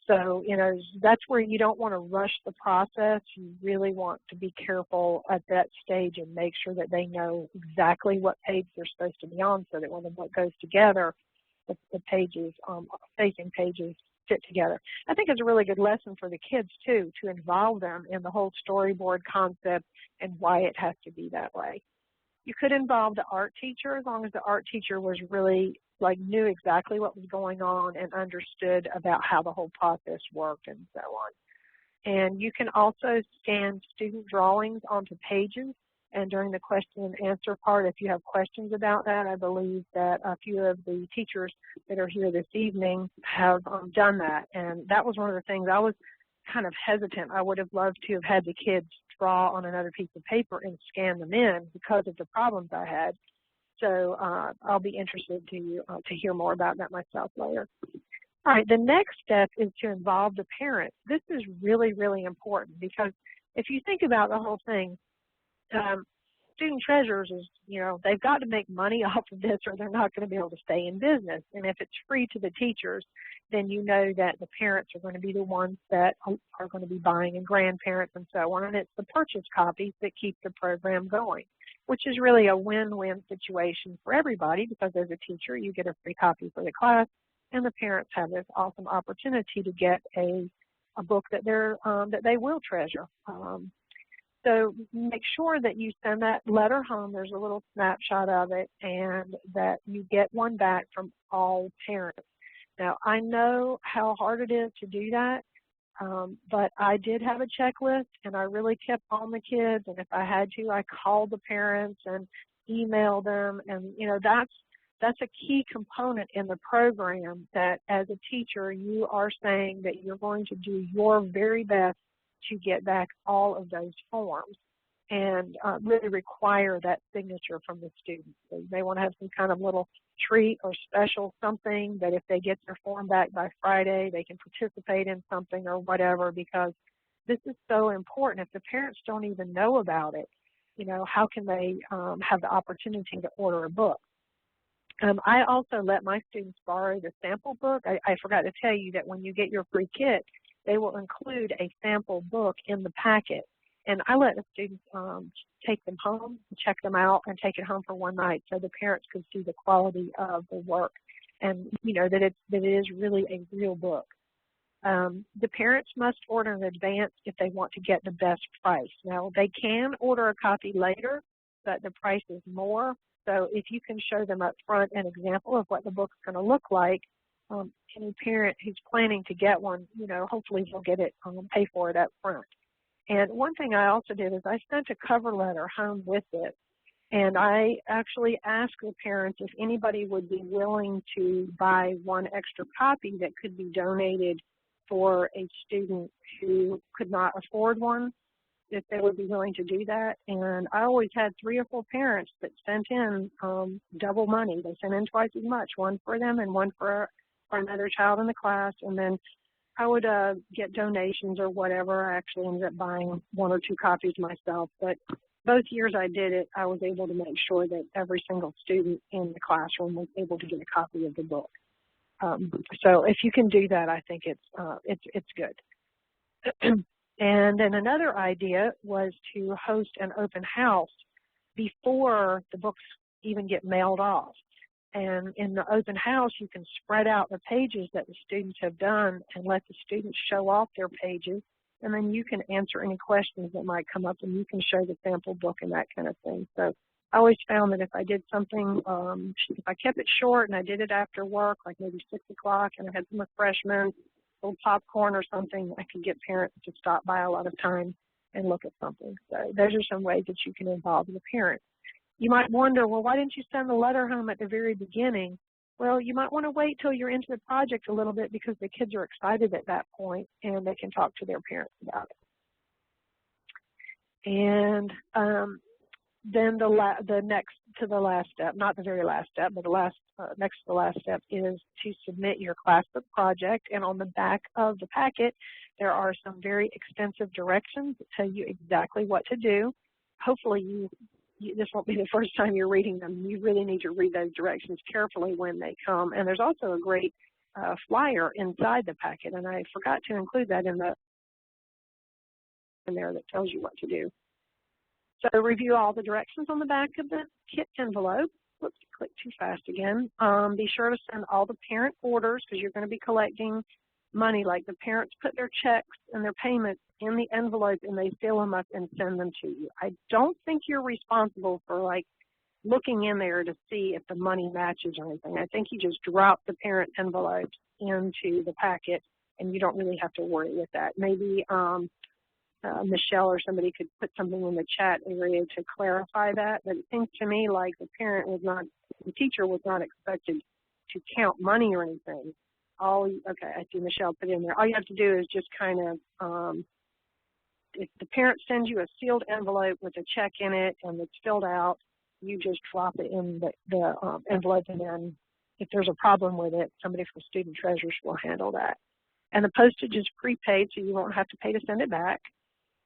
Speaker 1: So, you know, that's where you don't want to rush the process. You really want to be careful at that stage and make sure that they know exactly what page they're supposed to be on, so that when the book goes together, the pages, facing pages fit together. I think it's a really good lesson for the kids, too, to involve them in the whole storyboard concept and why it has to be that way. You could involve the art teacher, as long as the art teacher was really, like, knew exactly what was going on and understood about how the whole process worked and so on. And you can also scan student drawings onto pages And during the question and answer part, if you have questions about that, I believe that a few of the teachers that are here this evening have done that. And that was one of the things I was kind of hesitant. I would have loved to have had the kids draw on another piece of paper and scan them in because of the problems I had. So I'll be interested to hear more about that myself later. All right, the next step is to involve the parents. This is really, really important because if you think about the whole thing, Studentreasures is, they've got to make money off of this or they're not going to be able to stay in business. And if it's free to the teachers, then you know that the parents are going to be the ones that are going to be buying, and grandparents and so on. And it's the purchase copies that keep the program going, which is really a win-win situation for everybody because as a teacher, you get a free copy for the class, and the parents have this awesome opportunity to get a book that they will treasure. So make sure that you send that letter home. There's a little snapshot of it, and that you get one back from all parents. Now, I know how hard it is to do that, but I did have a checklist, and I really kept on the kids, and if I had to, I called the parents and emailed them, and that's a key component in the program, that as a teacher, you are saying that you're going to do your very best to get back all of those forms and really require that signature from the students. So they want to have some kind of little treat or special something that if they get their form back by Friday, they can participate in something or whatever, because this is so important. If the parents don't even know about it, how can they have the opportunity to order a book? I also let my students borrow the sample book. I forgot to tell you that when you get your free kit, they will include a sample book in the packet. And I let the students take them home, check them out, and take it home for one night so the parents could see the quality of the work and, that it is really a real book. The parents must order in advance if they want to get the best price. Now, they can order a copy later, but the price is more. So if you can show them up front an example of what the book's going to look like, any parent who's planning to get one, hopefully they'll get it, pay for it up front. And one thing I also did is I sent a cover letter home with it, and I actually asked the parents if anybody would be willing to buy one extra copy that could be donated for a student who could not afford one, if they would be willing to do that. And I always had 3 or 4 parents that sent in double money. They sent in twice as much, one for them and one for another child in the class, and then I would get donations or whatever. I actually ended up buying 1 or 2 copies myself, but both years I did it, I was able to make sure that every single student in the classroom was able to get a copy of the book. So if you can do that, I think it's good. And then another idea was to host an open house before the books even get mailed off. And in the open house, you can spread out the pages that the students have done and let the students show off their pages. And then you can answer any questions that might come up, and you can show the sample book and that kind of thing. So I always found that if I did something, if I kept it short and I did it after work, like maybe 6 o'clock, and I had some refreshments, a little popcorn or something, I could get parents to stop by a lot of times and look at something. So those are some ways that you can involve the parents. You might wonder, well, why didn't you send the letter home at the very beginning? Well, you might want to wait till you're into the project a little bit because the kids are excited at that point and they can talk to their parents about it. And then the next to the last step, not the very last step, but the next to the last step is to submit your Classbook project. And on the back of the packet, there are some very extensive directions that tell you exactly what to do. Hopefully this won't be the first time you're reading them. You really need to read those directions carefully when they come. And there's also a great flyer inside the packet, and I forgot to include that in there that tells you what to do. So review all the directions on the back of the kit envelope. Whoops, click too fast again. Be sure to send all the parent orders because you're going to be collecting money. Like the parents put their checks and their payments in the envelope and they fill them up and send them to you. I don't think you're responsible for like looking in there to see if the money matches or anything. I think you just drop the parent envelopes into the packet and you don't really have to worry with that. Maybe Michelle or somebody could put something in the chat area to clarify that. But it seems to me like the teacher was not expected to count money or anything. Okay, I see Michelle put in there. All you have to do is just kind of, if the parent sends you a sealed envelope with a check in it and it's filled out, you just drop it in the envelope, and then if there's a problem with it, somebody from Studentreasures will handle that. And the postage is prepaid, so you won't have to pay to send it back.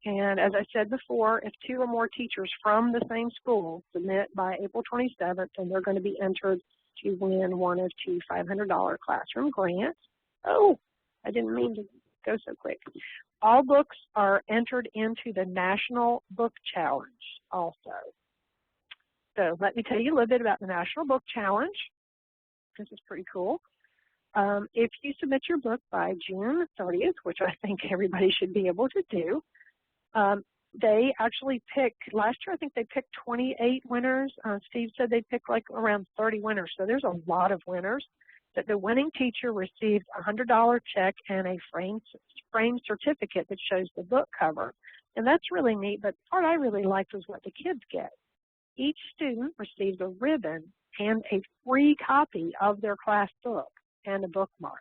Speaker 1: And as I said before, if 2 or more teachers from the same school submit by April 27th, then they're going to be entered to win one of 2 $500 classroom grants. Oh, I didn't mean to go so quick. All books are entered into the National Book Challenge also. So let me tell you a little bit about the National Book Challenge. This is pretty cool. If you submit your book by June 30th, which I think everybody should be able to do, they actually pick, last year I think they picked 28 winners. Steve said they picked like around 30 winners, so there's a lot of winners. That the winning teacher receives a $100 check and a framed certificate that shows the book cover. And that's really neat, but the part I really liked was what the kids get. Each student receives a ribbon and a free copy of their class book and a bookmark.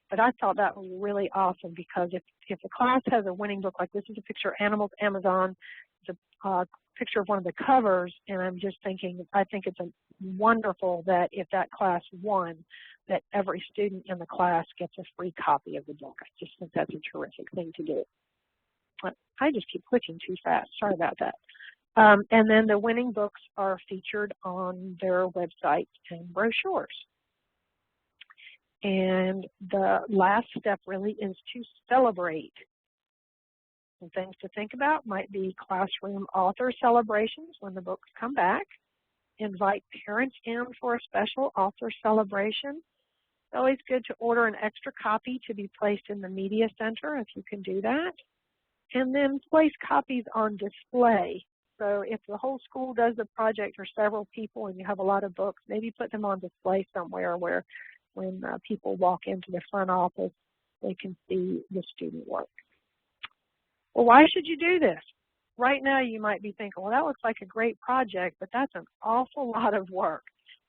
Speaker 1: But I thought that was really awesome because if the class has a winning book, like this is a picture of Animals Amazon, it's a picture of one of the covers, and I'm just thinking, I think it's wonderful that if that class won, that every student in the class gets a free copy of the book. I just think that's a terrific thing to do. I just keep clicking too fast. Sorry about that. And then the winning books are featured on their website and brochures. And the last step really is to celebrate. Some things to think about might be classroom author celebrations when the books come back. Invite parents in for a special author celebration. It's always good to order an extra copy to be placed in the media center if you can do that. And then place copies on display. So if the whole school does the project or several people and you have a lot of books, maybe put them on display somewhere where when people walk into the front office, they can see the student work. Well, why should you do this? Right now you might be thinking, well, that looks like a great project, but that's an awful lot of work.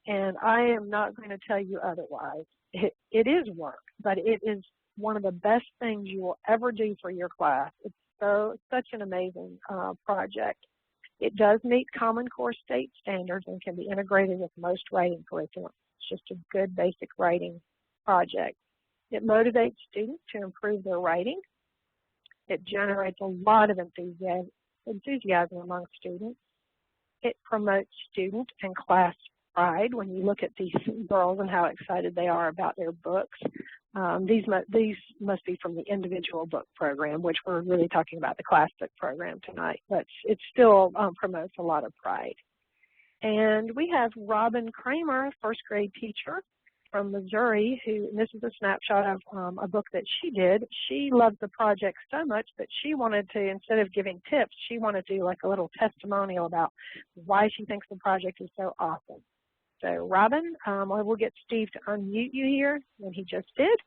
Speaker 1: And I am not going to tell you otherwise. It is work, but it is one of the best things you will ever do for your class. It's such an amazing project. It does meet Common Core state standards and can be integrated with most writing curriculum. It's just a good basic writing project. It motivates students to improve their writing. It generates a lot of enthusiasm among students. It promotes student and class pride when you look at these girls and how excited they are about their books. These must be from the individual book program, which we're really talking about the Classbook program tonight, but it still promotes a lot of pride. And we have Robin Kramer, a first grade teacher from Missouri, and this is a snapshot of a book that she did. She loved the project so much that she wanted to, instead of giving tips, she wanted to do like a little testimonial about why she thinks the project is so awesome. So Robin, we'll get Steve to unmute you here, and he just did.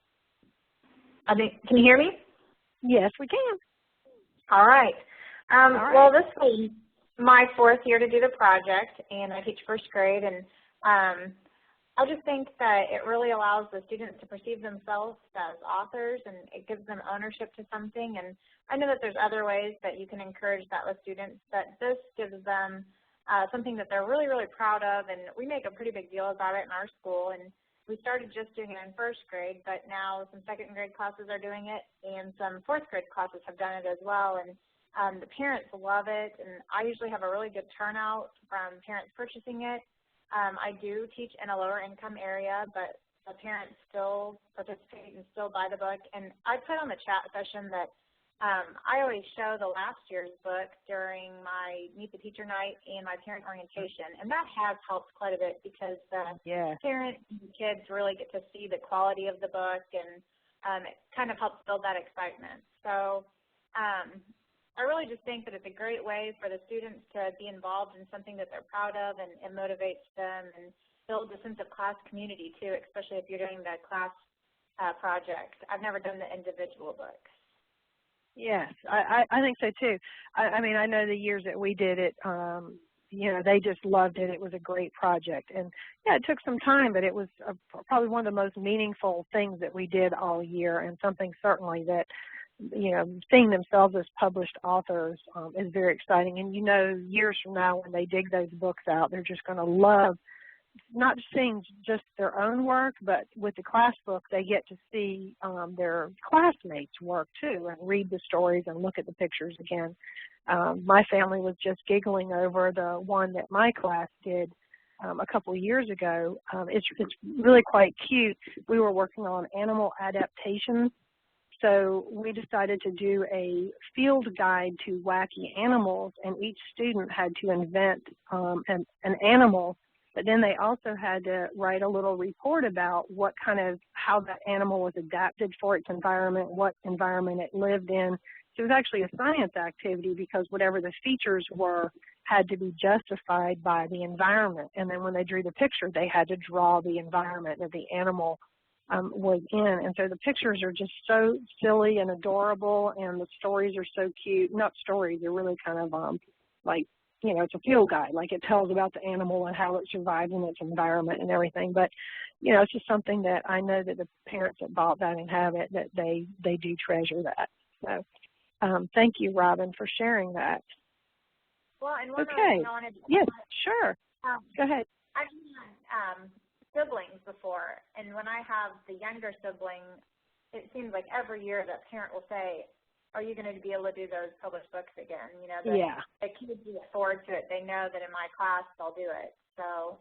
Speaker 5: Can you hear me?
Speaker 1: Yes, we can.
Speaker 5: All right. Well, this was my 4th year to do the project, and I teach first grade, and I just think that it really allows the students to perceive themselves as authors, and it gives them ownership to something. And I know that there's other ways that you can encourage that with students, but this gives them something that they're really, really proud of, and we make a pretty big deal about it in our school. And we started just doing it in first grade, but now some second grade classes are doing it, and some 4th grade classes have done it as well. And the parents love it, and I usually have a really good turnout from parents purchasing it. I do teach in a lower income area, but the parents still participate and still buy the book. And I put on the chat session that I always show the last year's book during my Meet the Teacher night and my parent orientation, and that has helped quite a bit because the parents and the kids really get to see the quality of the book, and it kind of helps build that excitement. So I really just think that it's a great way for the students to be involved in something that they're proud of, and it motivates them and builds a sense of class community too, especially if you're doing the class project. I've never done the individual books.
Speaker 1: Yes, I think so too. I mean, I know the years that we did it, you know, they just loved it. It was a great project. And yeah, it took some time, but it was probably one of the most meaningful things that we did all year, and something certainly that, you know, seeing themselves as published authors is very exciting. And you know, years from now when they dig those books out, they're just going to love not seeing just their own work, but with the class book, they get to see their classmates' work too, and read the stories and look at the pictures again. My family was just giggling over the one that my class did a couple of years ago. It's really quite cute. We were working on animal adaptation, so we decided to do a field guide to wacky animals, and each student had to invent an animal. But then they also had to write a little report about what kind of, how that animal was adapted for its environment, what environment it lived in. So it was actually a science activity because whatever the features were had to be justified by the environment. And then when they drew the picture, they had to draw the environment that the animal was in. And so the pictures are just so silly and adorable, and the stories are so cute. Not stories, they're really kind of like, you know, it's a field guide, like it tells about the animal and how it survived in its environment and everything. But, you know, it's just something that I know that the parents that bought that and have it, that they do treasure that. So thank you, Robin, for sharing that.
Speaker 5: Well, and one
Speaker 1: okay.
Speaker 5: other thing I wanted to
Speaker 1: yes, sure. Go ahead.
Speaker 5: I've had siblings before, and when I have the younger sibling, it seems like every year that parent will say, are you going to be able to do those published books again? You know, the kids look forward to it. They know that in my class they'll do it. So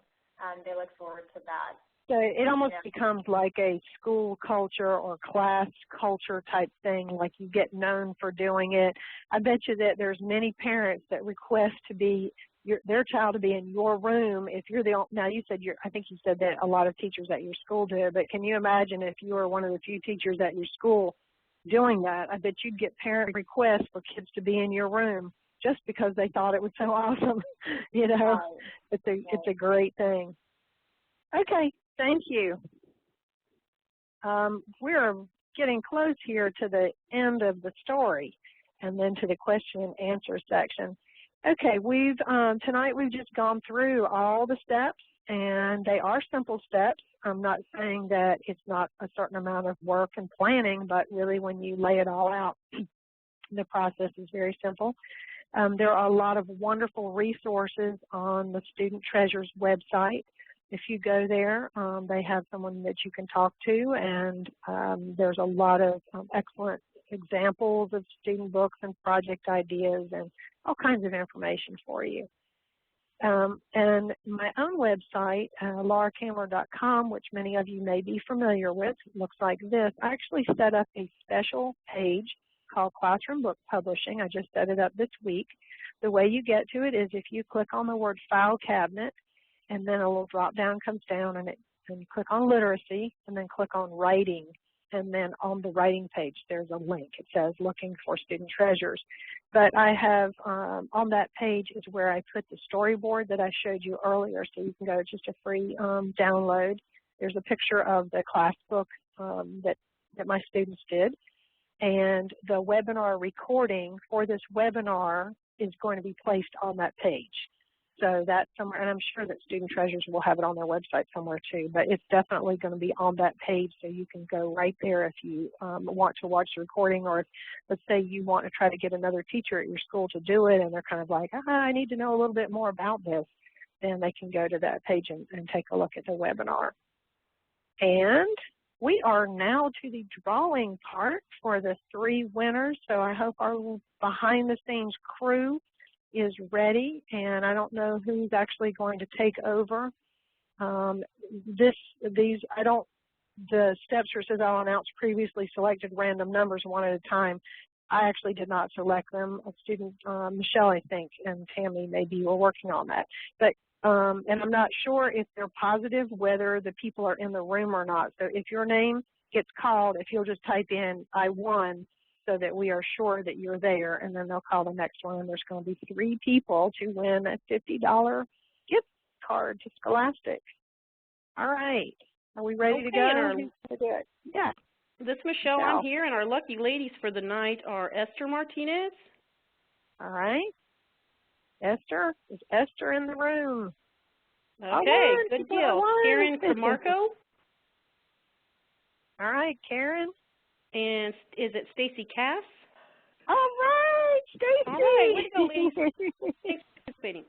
Speaker 5: they look forward to that.
Speaker 1: So it almost becomes like a school culture or class culture type thing, like you get known for doing it. I bet you that there's many parents that request to be their child to be in your room if you're the, now you said I think you said that a lot of teachers at your school do, but can you imagine if you were one of the few teachers at your school doing that? I bet you'd get parent requests for kids to be in your room just because they thought it was so awesome. You know, it's a great thing. Okay, thank you. We're getting close here to the end of the story and then to the question and answer section. Okay, tonight we've just gone through all the steps, and they are simple steps. I'm not saying that it's not a certain amount of work and planning, but really when you lay it all out, the process is very simple. There are a lot of wonderful resources on the Studentreasures website. If you go there, they have someone that you can talk to, and there's a lot of excellent examples of student books and project ideas and all kinds of information for you. And my own website, lauracandler.com, which many of you may be familiar with, looks like this. I actually set up a special page called Classbook Publishing. I just set it up this week. The way you get to it is if you click on the word File Cabinet, and then a little drop down comes down, and you click on Literacy, and then click on Writing. And then on the writing page, there's a link. It says Looking for Studentreasures. But I have, on that page is where I put the storyboard that I showed you earlier, so you can go, just a free download. There's a picture of the class book that my students did. And the webinar recording for this webinar is going to be placed on that page. So that's somewhere, and I'm sure that Studentreasures will have it on their website somewhere too, but it's definitely going to be on that page, so you can go right there if you want to watch the recording, or if, let's say you want to try to get another teacher at your school to do it, and they're kind of like, I need to know a little bit more about this, then they can go to that page and take a look at the webinar. And we are now to the drawing part for the 3 winners, so I hope our behind-the-scenes crew is ready, and I don't know who's actually going to take over. The steps where it says I'll announce previously selected random numbers one at a time. I actually did not select them. A student, Michelle, I think, and Tammy maybe were working on that. But and I'm not sure if they're positive whether the people are in the room or not. So if your name gets called, if you'll just type in I won, so that we are sure that you're there, and then they'll call the next one, and there's going to be 3 people to win a $50 gift card to Scholastic. All right. Are we ready to go?
Speaker 2: Or
Speaker 1: Yeah.
Speaker 2: This is Michelle. I'm here, and our lucky ladies for the night are Esther Martinez.
Speaker 1: All right. Esther, is Esther in the room?
Speaker 2: Okay, good deal. Karen Camarco.
Speaker 1: All right, Karen.
Speaker 2: And is it Stacy Cass?
Speaker 1: All right, Stacy.
Speaker 2: All right, way to go, ladies. Thanks for participating.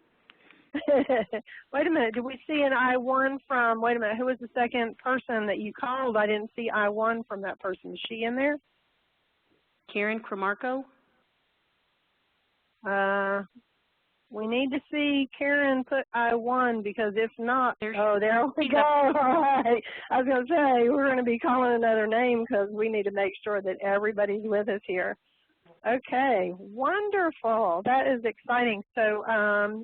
Speaker 1: Wait a minute, did we see an I-1 from, wait a minute, who was the second person that you called? I didn't see I-1 from that person. Is she in there?
Speaker 2: Karen Camarco.
Speaker 1: We need to see Karen put I-1 because if not, there we go. All right. I was going to say, we're going to be calling another name because we need to make sure that everybody's with us here. Okay, wonderful. That is exciting. So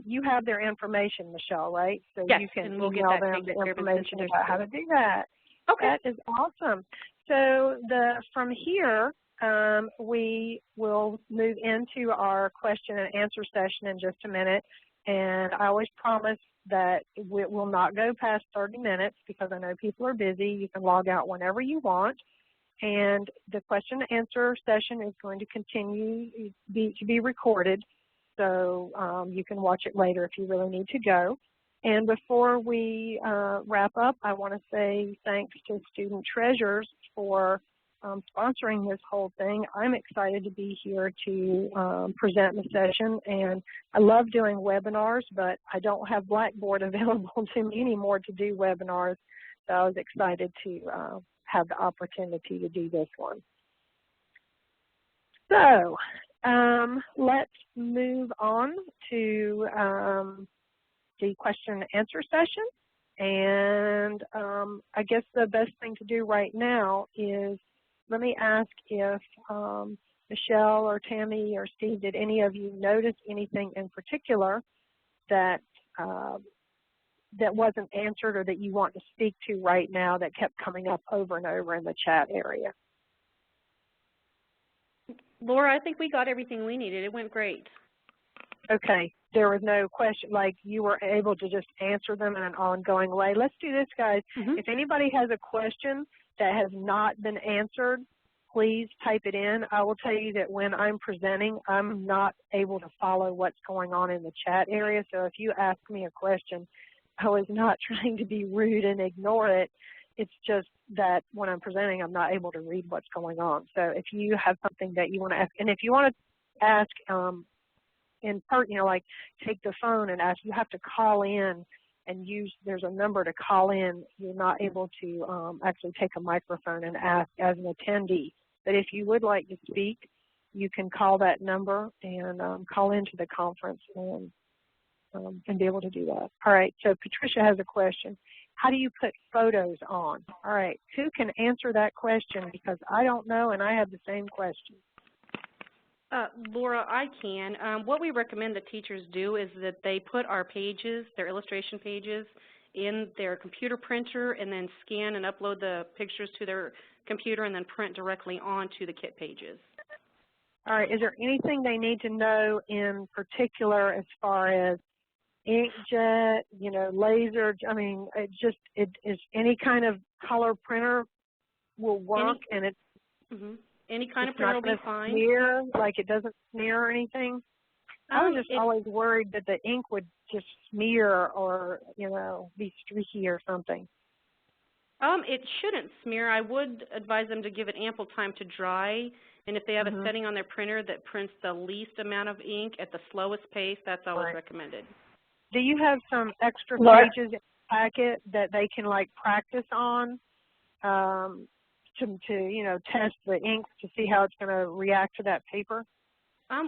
Speaker 1: you have their information, Michelle, right? So
Speaker 2: yes,
Speaker 1: you can
Speaker 2: and we'll
Speaker 1: email
Speaker 2: get that
Speaker 1: them the information about how to do that.
Speaker 2: Okay.
Speaker 1: That is awesome. So from here, we will move into our question and answer session in just a minute. And I always promise that we will not go past 30 minutes because I know people are busy. You can log out whenever you want. And the question and answer session is going to continue to be recorded, so you can watch it later if you really need to go. And before we wrap up, I want to say thanks to Studentreasures for sponsoring this whole thing. I'm excited to be here to present the session, and I love doing webinars, but I don't have Blackboard available to me anymore to do webinars, so I was excited to have the opportunity to do this one. So let's move on to the question and answer session. And I guess the best thing to do right now is let me ask if Michelle or Tammy or Steve, did any of you notice anything in particular that that wasn't answered or that you want to speak to right now that kept coming up over and over in the chat area?
Speaker 2: Laura, I think we got everything we needed. It went great.
Speaker 1: Okay. There was no question, like you were able to just answer them in an ongoing way. Let's do this, guys. If anybody has a question that has not been answered, please type it in. I will tell you that when I'm presenting, I'm not able to follow what's going on in the chat area. So if you ask me a question, I was not trying to be rude and ignore it. It's just that when I'm presenting, I'm not able to read what's going on. So if you have something that you want to ask, and if you want to ask in part, like take the phone and ask, you have to call in and there's a number to call in. You're not able to actually take a microphone and ask as an attendee. But if you would like to speak, you can call that number and call into the conference and be able to do that. All right, so Patricia has a question. How do you put photos on? All right, who can answer that question because I don't know and I have the same question.
Speaker 2: Laura, I can. What we recommend that teachers do is that they put our pages, their illustration pages, in their computer printer and then scan and upload the pictures to their computer and then print directly onto the kit pages.
Speaker 1: All right, is there anything they need to know in particular as far as inkjet, laser? I mean, it is any kind of color printer will work, and it's
Speaker 2: any kind of printer will be fine.
Speaker 1: Smear, like it doesn't smear or anything. I was just always worried that the ink would just smear or be streaky or something.
Speaker 2: It shouldn't smear. I would advise them to give it ample time to dry. And if they have a setting on their printer that prints the least amount of ink at the slowest pace, that's always recommended.
Speaker 1: Do you have some extra pages in the packet that they can practice on to test the ink to see how it's going to react to that paper?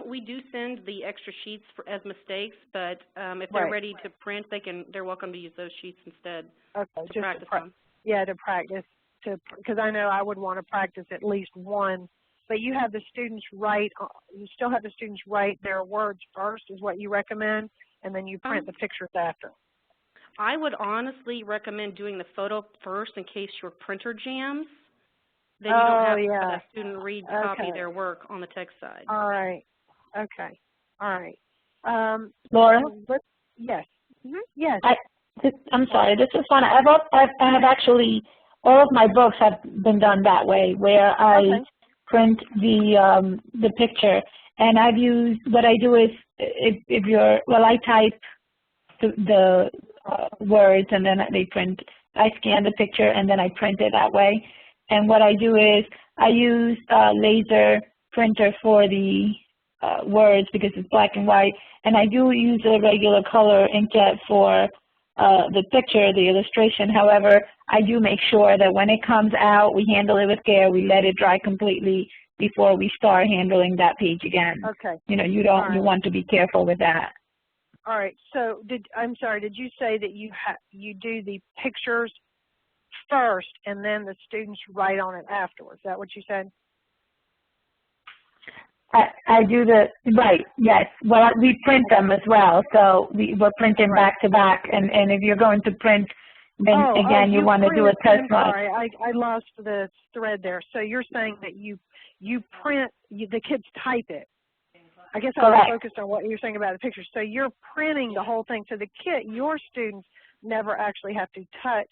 Speaker 2: We do send the extra sheets as mistakes, but if they're ready to print, they're welcome to use those sheets instead to practice on.
Speaker 1: Yeah, to practice, because I know I would want to practice at least one. But you have the students you still have the students write their words first is what you recommend, and then you print the pictures after.
Speaker 2: I would honestly recommend doing the photo first in case your printer jams. Then you don't have to have a student read copy their work on the text side.
Speaker 1: All right. Okay. All right.
Speaker 3: Laura?
Speaker 1: Yes. Yes.
Speaker 3: I'm sorry. This is fun. I have actually all of my books have been done that way, where I print the picture. And I've used, what I do is, if you're, well, I type the words and then they print. I scan the picture and then I print it that way. And what I do is I use a laser printer for the words because it's black and white, and I do use a regular color inkjet for the picture, the illustration. However, I do make sure that when it comes out, we handle it with care. We let it dry completely before we start handling that page again.
Speaker 1: Okay.
Speaker 3: You know, you don't. You want to be careful with that.
Speaker 1: All right. So, I'm sorry. Did you say that you do the pictures first and then the students write on it afterwards? Is that what you said?
Speaker 3: I do the, right, yes. Well, we print them as well, so we're printing back to back. And if you're going to print, then again, you want to do a test run.
Speaker 1: Sorry, I lost the thread there. So you're saying that you print, the kids type it. I guess I was focused on what you're saying about the pictures. So you're printing the whole thing. So the your students never actually have to touch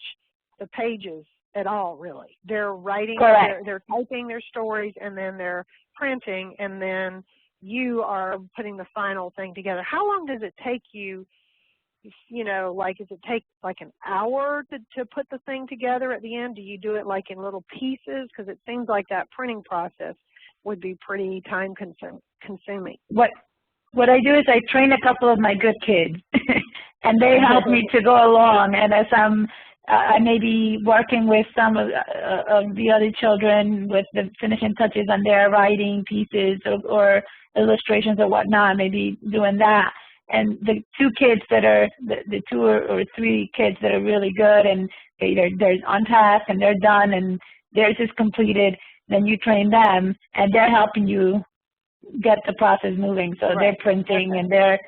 Speaker 1: the pages at all, really. They're writing, they're typing their stories, and then they're printing, and then you are putting the final thing together. How long does it take you, you know, like, does it take like an hour to put the thing together at the end? Do you do it like in little pieces? Because it seems like that printing process would be pretty time consuming.
Speaker 3: What I do is I train a couple of my good kids, and they help me to go along. And as I may be working with some of the other children with the finishing touches on their writing pieces or illustrations or whatnot, maybe doing that. And the two kids that are, the two or three kids that are really good and they're on task and they're done and theirs is completed, then you train them and they're helping you get the process moving. So they're printing and they're,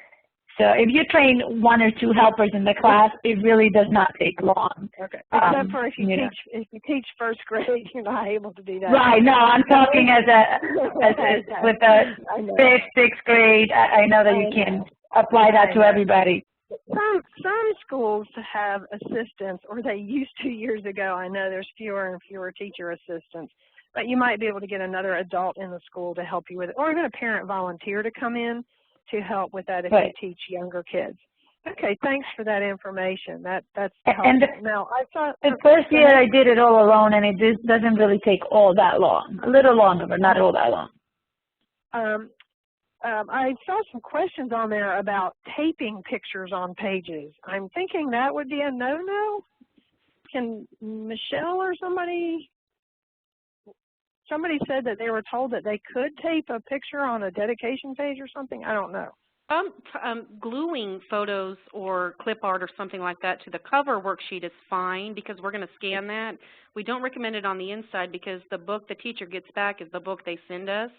Speaker 3: so if you train one or two helpers in the class, it really does not take long.
Speaker 1: Okay. Except for if you teach first grade, you're not able to do that.
Speaker 3: Right. No, I'm talking with the fifth, sixth grade. I know that you can apply that to everybody.
Speaker 1: Some schools have assistants, or they used to years ago. I know there's fewer and fewer teacher assistants, but you might be able to get another adult in the school to help you with it, or even a parent volunteer to come in to help with that if you teach younger kids. Okay, thanks for that information. That's helpful. And now, I thought
Speaker 3: the first year I did it all alone, and it just doesn't really take all that long. A little longer, but not all that long.
Speaker 1: I saw some questions on there about taping pictures on pages. I'm thinking that would be a no-no. Can Michelle or somebody said that they were told that they could tape a picture on a dedication page or something? I don't know.
Speaker 2: Gluing photos or clip art or something like that to the cover worksheet is fine because we're going to scan that. We don't recommend it on the inside because the book the teacher gets back is the book they send us.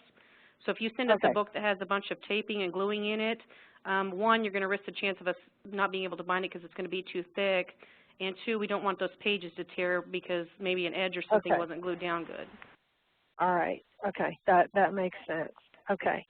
Speaker 2: So if you send us a book that has a bunch of taping and gluing in it, one, you're going to risk the chance of us not being able to bind it because it's going to be too thick, and two, we don't want those pages to tear because maybe an edge or something wasn't glued down good.
Speaker 1: All right. Okay. That makes sense. Okay.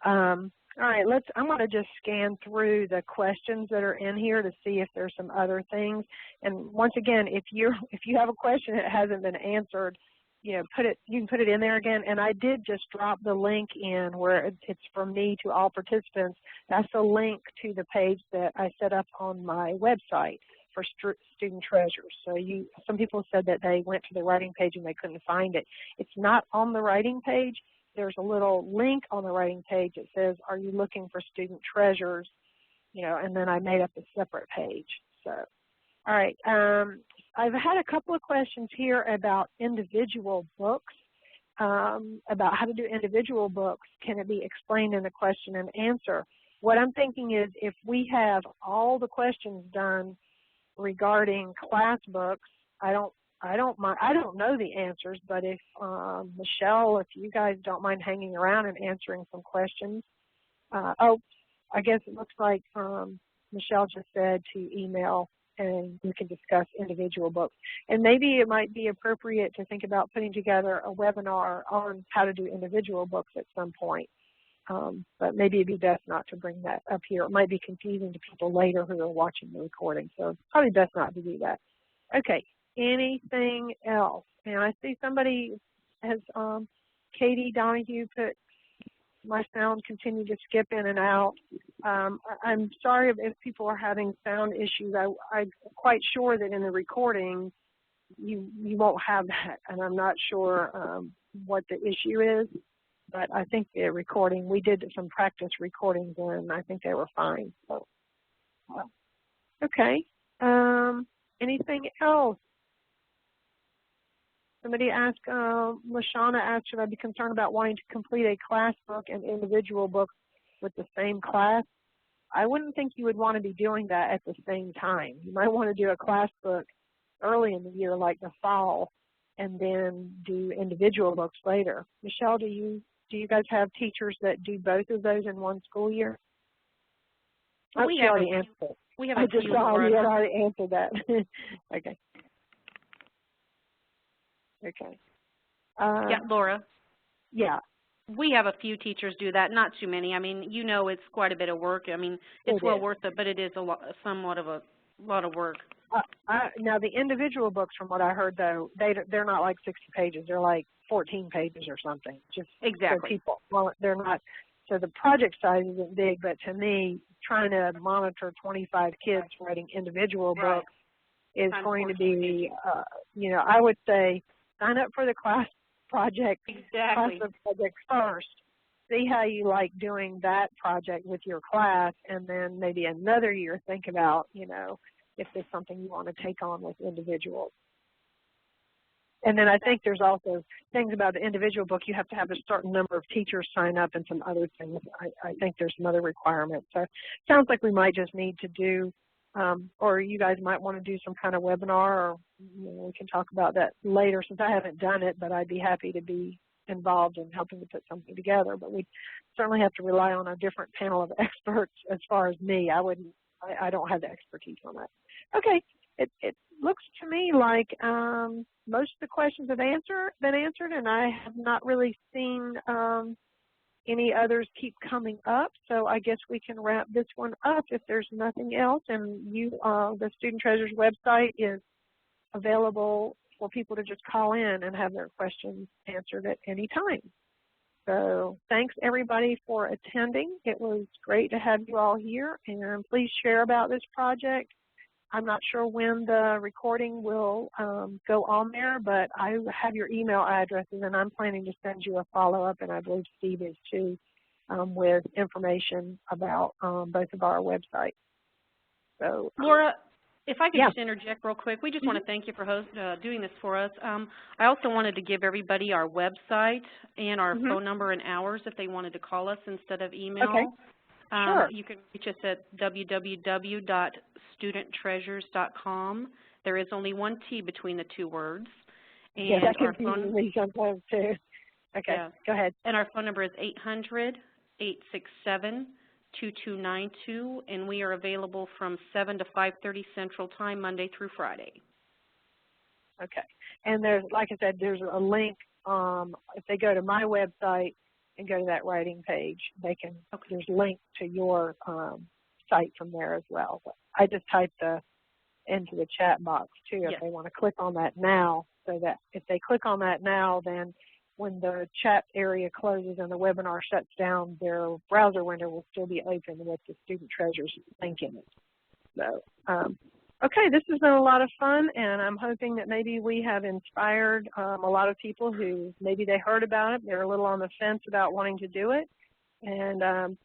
Speaker 1: All right. I'm going to just scan through the questions that are in here to see if there's some other things. And once again, if you have a question that hasn't been answered, you know, you can put it in there again. And I did just drop the link in where it's from me to all participants. That's a link to the page that I set up on my website for Studentreasures. So some people said that they went to the writing page and they couldn't find it. It's not on the writing page. There's a little link on the writing page that says, are you looking for Studentreasures? You know, and then I made up a separate page. So, all right. I've had a couple of questions here about individual books, about how to do individual books. Can it be explained in a question and answer? What I'm thinking is if we have all the questions done regarding class books, I don't know the answers, but if Michelle, if you guys don't mind hanging around and answering some questions. I guess it looks like Michelle just said to email and we can discuss individual books. And maybe it might be appropriate to think about putting together a webinar on how to do individual books at some point. But maybe it'd be best not to bring that up here. It might be confusing to people later who are watching the recording, so it's probably best not to do that. Okay, Anything else? And I see somebody has, Katie Donahue put, my sound continued to skip in and out. I'm sorry if people are having sound issues. I'm quite sure that in the recording you won't have that, and I'm not sure what the issue is, but I think the recording, we did some practice recordings and I think they were fine. So, okay. Anything else? Somebody asked, Lashana asked, should I be concerned about wanting to complete a class book and individual books with the same class? I wouldn't think you would want to be doing that at the same time. You might want to do a class book early in the year, like the fall, and then do individual books later. Michelle, do you guys have teachers that do both of those in one school year?
Speaker 2: We have already answered it. We have a few. I just saw you had already
Speaker 1: answered that. Okay. Okay.
Speaker 2: Yeah, Laura.
Speaker 1: Yeah.
Speaker 2: We have a few teachers do that, not too many. I mean, you know, it's quite a bit of work. I mean, it's well worth it, but it is somewhat of a lot of work.
Speaker 1: Now, the individual books, from what I heard, though, they're not like 60 pages. They're like 14 pages or something. Just
Speaker 2: exactly.
Speaker 1: So people, well, they're not. So the project size isn't big, but to me, trying to monitor 25 kids writing individual books is going to be, you know, I would say sign up for the class project, project first. See how you like doing that project with your class, and then maybe another year think about, you know, if there's something you want to take on with individuals. And then I think there's also things about the individual book. You have to have a certain number of teachers sign up and some other things. I think there's some other requirements. So it sounds like we might just need to do, or you guys might want to do some kind of webinar, or you know, we can talk about that later since I haven't done it, but I'd be happy to be involved in helping to put something together. But we certainly have to rely on a different panel of experts as far as me. I don't have the expertise on that. Okay, it looks to me like most of the questions have been answered, and I have not really seen any others keep coming up. So I guess we can wrap this one up if there's nothing else. And the Student Treasures website is available for people to just call in and have their questions answered at any time. So thanks everybody for attending. It was great to have you all here, and please share about this project. I'm not sure when the recording will go on there, but I have your email addresses, and I'm planning to send you a follow-up, and I believe Steve is too, with information about both of our websites. So,
Speaker 2: Laura, if I could just interject real quick, we just want to thank you for doing this for us. I also wanted to give everybody our website and our phone number and hours if they wanted to call us instead of email.
Speaker 1: Okay. Sure.
Speaker 2: You can reach us at www.studenttreasures.com. There is only one T between the two words. And
Speaker 1: yeah, that confuses me sometimes too. Okay, go ahead.
Speaker 2: And our phone number is 800-867-2292, and we are available from 7 to 5:30 Central Time, Monday through Friday.
Speaker 1: Okay. And there's, like I said, there's a link. If they go to my website and go to that writing page, they can, there's a link to your site from there as well. But I just typed into the chat box too if they want to click on that now, so that if they click on that now, then when the chat area closes and the webinar shuts down, their browser window will still be open with the Student Treasures link in it. So, okay, this has been a lot of fun, and I'm hoping that maybe we have inspired a lot of people who maybe they heard about it, they're a little on the fence about wanting to do it. And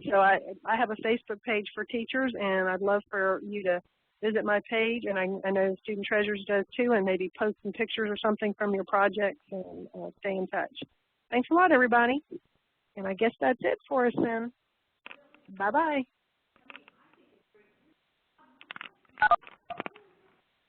Speaker 1: so I have a Facebook page for teachers, and I'd love for you to visit my page, and I know Student Treasures does too, and maybe post some pictures or something from your projects, and stay in touch. Thanks a lot, everybody. And I guess that's it for us then. Bye-bye.